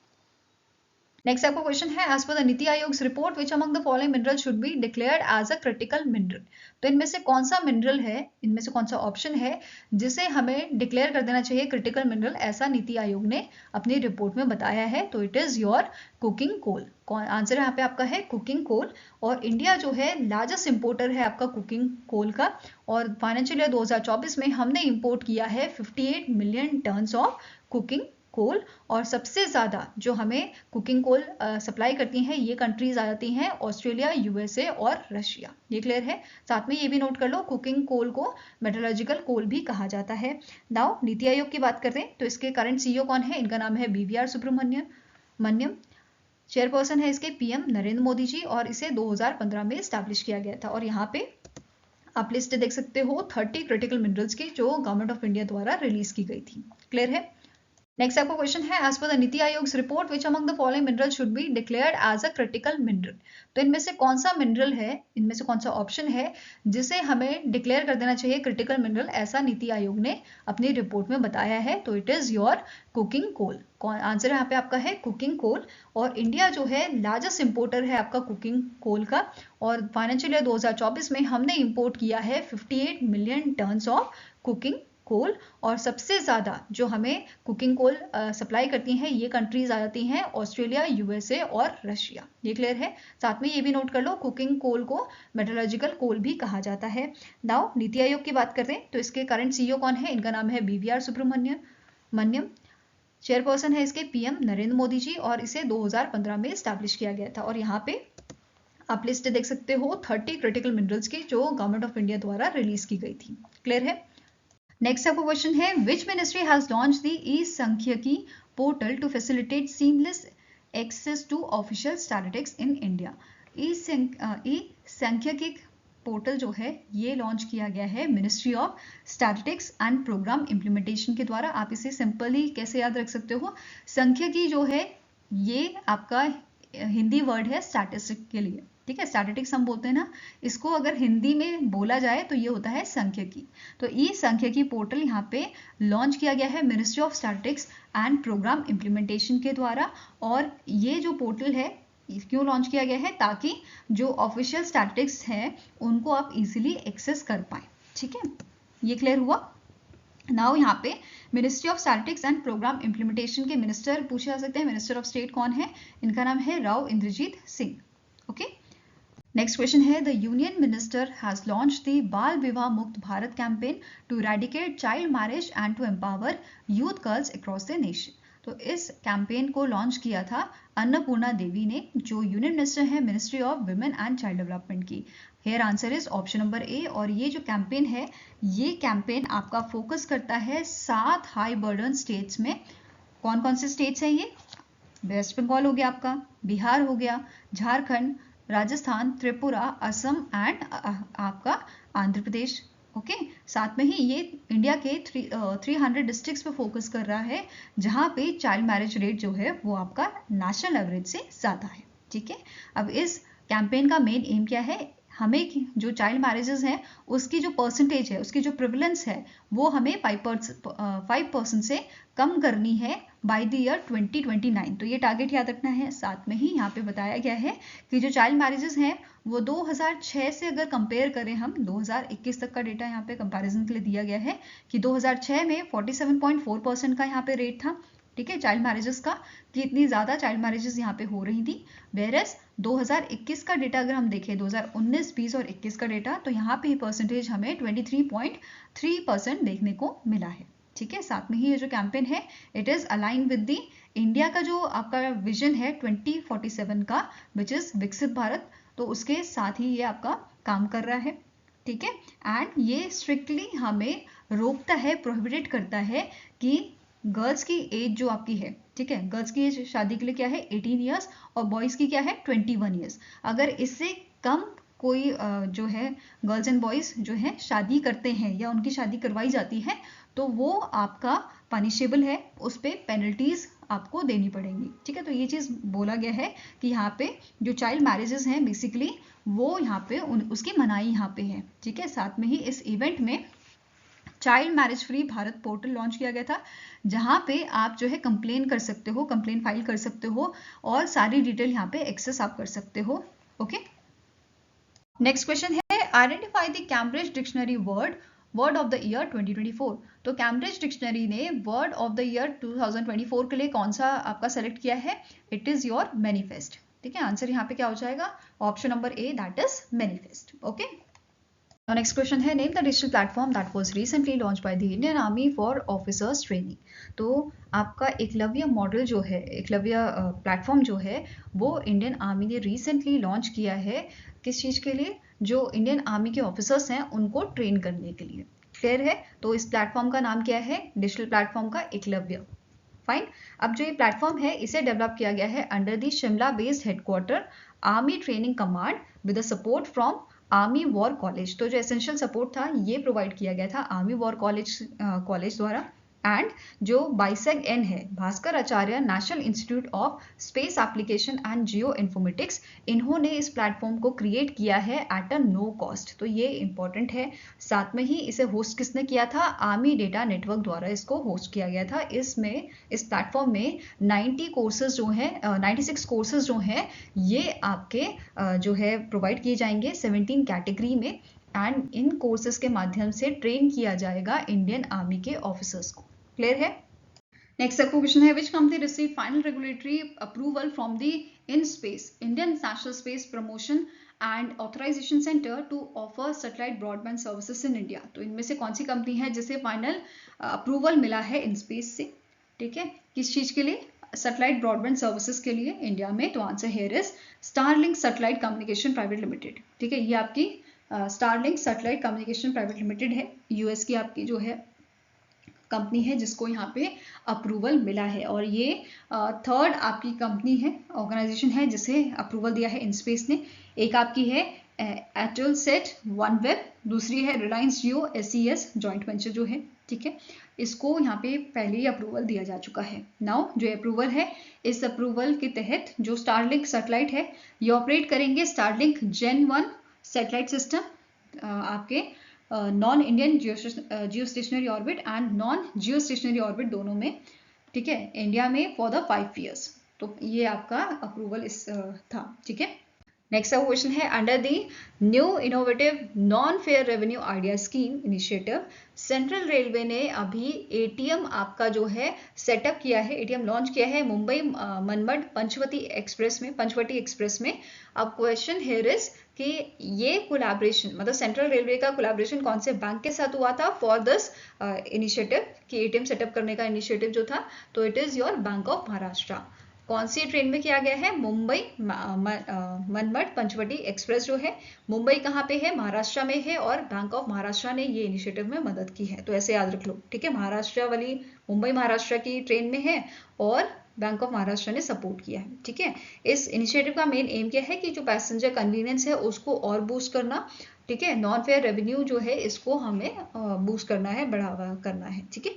नेक्स्ट आपका क्वेश्चन है as per the NITI Aayog report which among the following mineral should be declared as a critical mineral. तो इनमें से कौन सा मिनरल है, इनमें से कौन सा ऑप्शन है जिसे हमें डिक्लेयर कर देना चाहिए क्रिटिकल मिनरल, ऐसा नीति आयोग ने अपनी रिपोर्ट में बताया है। तो it is your cooking coal. Answer यहाँ पे आपका है कुकिंग कोल। और इंडिया जो है लार्जेस्ट इंपोर्टर है आपका कुकिंग कोल का, और फाइनेंशियल ईयर 2024 में हमने इंपोर्ट किया है 58 million tons of cooking coal. और सबसे ज़्यादा जो हमें कुकिंग कोल सप्लाई करती हैं ये कंट्रीज आ जाती हैं ऑस्ट्रेलिया, USA और रशिया। ये क्लियर है? साथ में ये भी नोट कर लो कुकिंग कोल को मेटलर्जिकल कोल भी कहा जाता है। नाउ नीति आयोग की बात करते हैं तो इसके करंट CEO कौन है? इनका नाम है BVR सुब्रमण्यम। चेयरपर्सन है इसके PM नरेंद्र मोदी जी, और इसे 2015 में स्टैब्लिश किया गया था। और यहाँ पे आप लिस्ट देख सकते हो 30 क्रिटिकल मिनरल्स की जो गवर्नमेंट ऑफ इंडिया द्वारा रिलीज की गई थी। क्लियर है? नेक्स्ट आपका क्वेश्चन है as per the NITI Aayog report which among the following mineral should be declared as a critical mineral. तो इनमें से कौन सा मिनरल है, इनमें से कौन सा ऑप्शन है जिसे हमें डिक्लेयर कर देना चाहिए क्रिटिकल मिनरल, ऐसा नीति आयोग ने अपनी रिपोर्ट में बताया है। तो it is your cooking coal. Answer यहाँ पे आपका है कुकिंग कोल। और इंडिया जो है लार्जेस्ट इंपोर्टर है आपका कुकिंग कोल का, और फाइनेंशियल ईयर 2024 में हमने इंपोर्ट किया है 58 million tons of cooking coal. और सबसे ज़्यादा जो हमें कुकिंग कोल सप्लाई करती हैं ये कंट्रीज आ जाती हैं ऑस्ट्रेलिया, USA और रशिया। ये क्लियर है? साथ में ये भी नोट कर लो कुकिंग कोल को मेटलर्जिकल कोल भी कहा जाता है। नाउ नीति आयोग की बात करते हैं तो इसके करंट CEO कौन है? इनका नाम है BVR सुब्रमण्यम। चेयरपर्सन है इसके PM नरेंद्र मोदी जी, और इसे 2015 में स्टैब्लिश किया गया था। और यहाँ पे आप लिस्ट देख सकते हो 30 क्रिटिकल मिनरल्स की जो गवर्नमेंट ऑफ इंडिया द्वारा रिलीज की गई थी। क्लियर है? नेक्स्ट आपका क्वेश्चन है which ministry has launch the e-Sankhyiki portal to facilitate seamless access to official statistics in India. E-Sankhyiki portal जो है ये लॉन्च किया गया है ministry of statistics and programme implementation के द्वारा। आप इसे सिंपली कैसे याद रख सकते हो? सांख्यिकी जो है ये आपका हिंदी वर्ड है स्टैटिस्टिक के लिए। ठीक है, स्टैटिस्टिक्स हम बोलते हैं ना, इसको अगर हिंदी में बोला जाए तो ये होता है सांख्यिकी। तो ई सांख्यिकी पोर्टल यहाँ पे लॉन्च किया गया है ministry of statistics and programme implementation के द्वारा। और ये जो पोर्टल है क्यों लॉन्च किया गया है? ताकि जो ऑफिशियल स्टैटिस्टिक्स हैं उनको आप इजीली एक्सेस कर पाए। ठीक है, ये क्लियर हुआ? नाउ यहाँ पे ministry of statistics and programme implementation के मिनिस्टर पूछे जा सकते हैं। मिनिस्टर ऑफ स्टेट कौन है? इनका नाम है Rao Inderjit Singh. Okay, next question है the union minister has launch the Bal Vivah Mukt Bharat campaign to eradicate child marriage and to empower youth girls across the nation. तो इस कैंपेन को लॉन्च किया था अन्नपूर्णा देवी ने, जो यूनियन मिनिस्टर है ministry of women and child development की। Here answer is option number A. और ये जो कैंपेन है ये कैंपेन आपका फोकस करता है 7 हाई बर्डन स्टेट्स में। कौन कौन से स्टेट्स हैं ये? वेस्ट बंगाल हो गया आपका, बिहार हो गया, झारखंड, राजस्थान, त्रिपुरा, असम एंड आपका आंध्र प्रदेश। ओके, साथ में ही ये इंडिया के 300 डिस्ट्रिक्ट्स पे फोकस कर रहा है जहाँ पे चाइल्ड मैरिज रेट जो है वो आपका नेशनल एवरेज से ज़्यादा है। ठीक है, अब इस कैंपेन का मेन एम क्या है? हमें जो चाइल्ड मैरिजेस हैं उसकी जो परसेंटेज है, उसकी जो प्रिवलेंस है वो हमें 5% से कम करनी है बाय द ईयर 2029। तो ये टारगेट याद रखना है। साथ में ही यहाँ पे बताया गया है कि जो चाइल्ड मैरिजेस हैं वो 2006 से अगर कंपेयर करें हम 2021 तक का डेटा यहाँ पे कंपैरिजन के लिए दिया गया है कि 2006 में 47.4% का यहाँ पे रेट था, ठीक है, चाइल्ड मैरिजेस का, कि इतनी ज़्यादा चाइल्ड मैरिजेस यहाँ पे हो रही थी। वेरस 2021 का डेटा अगर हम देखें, 2019, 20 और 21 का डेटा, तो यहाँ पे परसेंटेज हमें 23.3% देखने को मिला है, ठीक है। साथ में ही ये जो कैंपेन है it is align with the India का जो आपका विजन है 2047 का, विच इज़ विकसित भारत, तो उसके साथ ही ये आपका काम कर रहा है, ठीक है। एंड ये स्ट्रिक्टली हमें रोकता है, प्रोहिबिटेड करता है कि गर्ल्स की एज जो आपकी है, ठीक है, गर्ल्स की एज शादी के लिए क्या है 18 ईयर्स और बॉयज़ की क्या है 21 ईयर्स। अगर इससे कम कोई जो है गर्ल्स एंड बॉयज़ जो है शादी करते हैं या उनकी शादी करवाई जाती है तो वो आपका पनिशेबल है, उस पर पेनल्टीज आपको देनी पड़ेंगी, ठीक है। तो ये चीज़ बोला गया है कि यहाँ पे जो चाइल्ड मैरिजेस हैं बेसिकली वो यहाँ पे उसकी मनाही यहाँ पे है, ठीक है। साथ में ही इस इवेंट में child marriage free Bharat portal launch किया गया था, जहाँ पे आप जो है कंप्लेन कर सकते हो, कंप्लेन फाइल कर सकते हो और सारी डिटेल यहाँ पे एक्सेस आप कर सकते हो, ओके। नेक्स्ट क्वेश्चन है identify the Cambridge dictionary word of the year 2024। तो कैम्ब्रिज डिक्शनरी ने वर्ड ऑफ द ईयर 2024 के लिए कौन सा आपका सेलेक्ट किया है? इट इज योर मैनिफेस्ट, ठीक है। आंसर यहाँ पे क्या हो जाएगा? Option number A, that is manifest, okay. Next question है name the digital platform that was recently launch by the Indian army for officers training. तो आपका एकलव्य मॉडल जो है, एकलव्य प्लेटफॉर्म जो है वो इंडियन आर्मी ने रिसेंटली लॉन्च किया है। किस चीज़ के लिए? जो इंडियन आर्मी के ऑफिसर्स हैं उनको ट्रेन करने के लिए। क्लियर है? तो इस प्लेटफॉर्म का नाम क्या है? डिजिटल प्लेटफॉर्म का एकलव्य। फाइन। अब जो ये प्लेटफॉर्म है इसे डेवलप किया गया है under the Shimla based headquarter army training command with the support from army war college. तो जो एसेंशियल सपोर्ट था ये प्रोवाइड किया गया था आर्मी वॉर कॉलेज द्वारा। एंड जो बाइसेग एन है, Bhaskaracharya national institute of space application and geoinformatics, इन्होंने इस प्लेटफॉर्म को क्रिएट किया है एट अ नो कॉस्ट। तो ये इंपॉर्टेंट है। साथ में ही इसे होस्ट किसने किया था? आर्मी डेटा नेटवर्क द्वारा इसको होस्ट किया गया था। इसमें, इस प्लेटफॉर्म में 90 कोर्सेज जो हैं, 96 कोर्सेज जो हैं ये आपके जो है प्रोवाइड किए जाएंगे 17 कैटेगरी में। एंड इन कोर्सेज के माध्यम से ट्रेन किया जाएगा इंडियन आर्मी के ऑफिसर्स को। क्लियर है? नेक्स्ट आपको क्वेश्चन है which company receive final regulatory approval from the in space Indian national space promotion and authorisation centre to offer satellite broadband services in India. तो इनमें से कौन सी कंपनी है जिसे फाइनल अप्रूवल मिला है इन स्पेस से? ठीक है, किस चीज के लिए? सैटेलाइट ब्रॉडबैंड सर्विसेज के लिए इंडिया में। तो answer here is Starlink satellite communication private limited. ठीक है, ये आपकी Starlink satellite communication private limited है, यूएस की आपकी जो है कंपनी है जिसको यहाँ पे अप्रूवल मिला है। और ये थर्ड आपकी कंपनी है, ऑर्गेनाइजेशन है जिसे अप्रूवल दिया है इनस्पेस ने। एक आपकी है एटलसेट वनवेब, दूसरी है रिलायंस जियो SES जॉइंट वेंचर जो है। ठीक है, इसको यहाँ पे पहले ही अप्रूवल दिया जा चुका है। नाउ जो अप्रूवल है, इस अप्रूवल के तहत जो स्टारलिंक सैटेलाइट है ये ऑपरेट करेंगे स्टारलिंक Gen 1 सैटेलाइट सिस्टम आपके non Indian Jio stationery orbit and non Jio stationery orbit दोनों में। ठीक है, इंडिया में फॉर द 5 years। तो ये आपका अप्रूवल इस था। ठीक है, नेक्स्ट क्वेश्चन है under the new innovative non fair revenue idea scheme initiative, central railway ने अभी ATM आपका जो है सेटअप किया है, ATM लॉन्च किया है मुंबई मनमड पंचवटी एक्सप्रेस में। अब क्वेश्चन हियर इज कि ये कोलैबोरेशन, मतलब सेंट्रल रेलवे का कोलैबोरेशन कौन से बैंक के साथ हुआ था फॉर दिस इनिशिएटिव, कि ATM सेटअप करने का इनिशिएटिव जो था। तो it is your bank of Maharashtra. कौन सी ट्रेन में किया गया है? मुंबई मनमड पंचवटी एक्सप्रेस जो है, मुंबई कहाँ पे है? महाराष्ट्र में है, और बैंक ऑफ महाराष्ट्र ने ये इनिशिएटिव में मदद की है। तो ऐसे याद रख लो। ठीक है, महाराष्ट्र वाली मुंबई महाराष्ट्र की ट्रेन में है और बैंक ऑफ महाराष्ट्र ने सपोर्ट किया है। ठीक है, इस इनिशिएटिव का मेन एम क्या है कि जो पैसेंजर कन्वीनियंस है उसको और बूस्ट करना। ठीक है, नॉन फेयर रेवेन्यू जो है इसको हमें बूस्ट करना है, बढ़ावा करना है। ठीक है,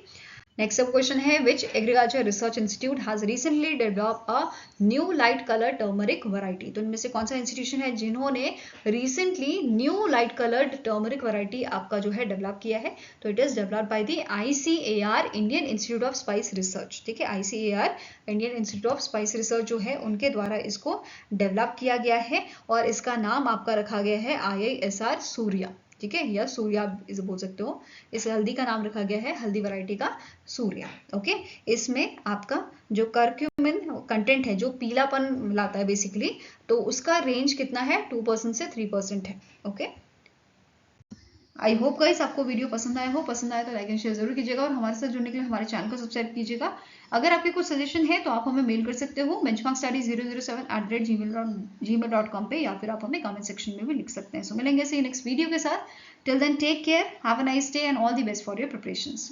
नेक्स्ट सब क्वेश्चन है which agriculture research institute has recently develop a new light colour turmeric variety. तो इनमें से कौन सा इंस्टीट्यूशन है जिन्होंने recently new light coloured turmeric variety आपका जो है डेवलप किया है? तो it is developed by the ICAR Indian institute of spice research. ठीक है, ICAR Indian institute of spice research जो है उनके द्वारा इसको डेवलप किया गया है और इसका नाम आपका रखा गया है IISR सूर्या। ठीक है, या सूर्या इसे बोल सकते हो। इस हल्दी का नाम रखा गया है हल्दी वैरायटी का सूर्या। ओके, इसमें आपका जो कर्क्यूमिन कंटेंट है जो पीलापन लाता है बेसिकली, तो उसका रेंज कितना है? 2% से 3% है। ओके, आई होप गाइस आपको वीडियो पसंद आया हो। पसंद आया तो लाइक एंड शेयर जरूर कीजिएगा और हमारे साथ जुड़ने के लिए हमारे चैनल को सब्सक्राइब कीजिएगा। अगर आपके कुछ सजेशन है तो आप हमें मेल कर सकते हो benchmarkstudy007@gmail.com पे, या फिर आप हमें कमेंट सेक्शन में भी लिख सकते हैं। सो मिलेंगे नेक्स्ट वीडियो के साथ। Till then take care, have a nice day and all the best for your preparations.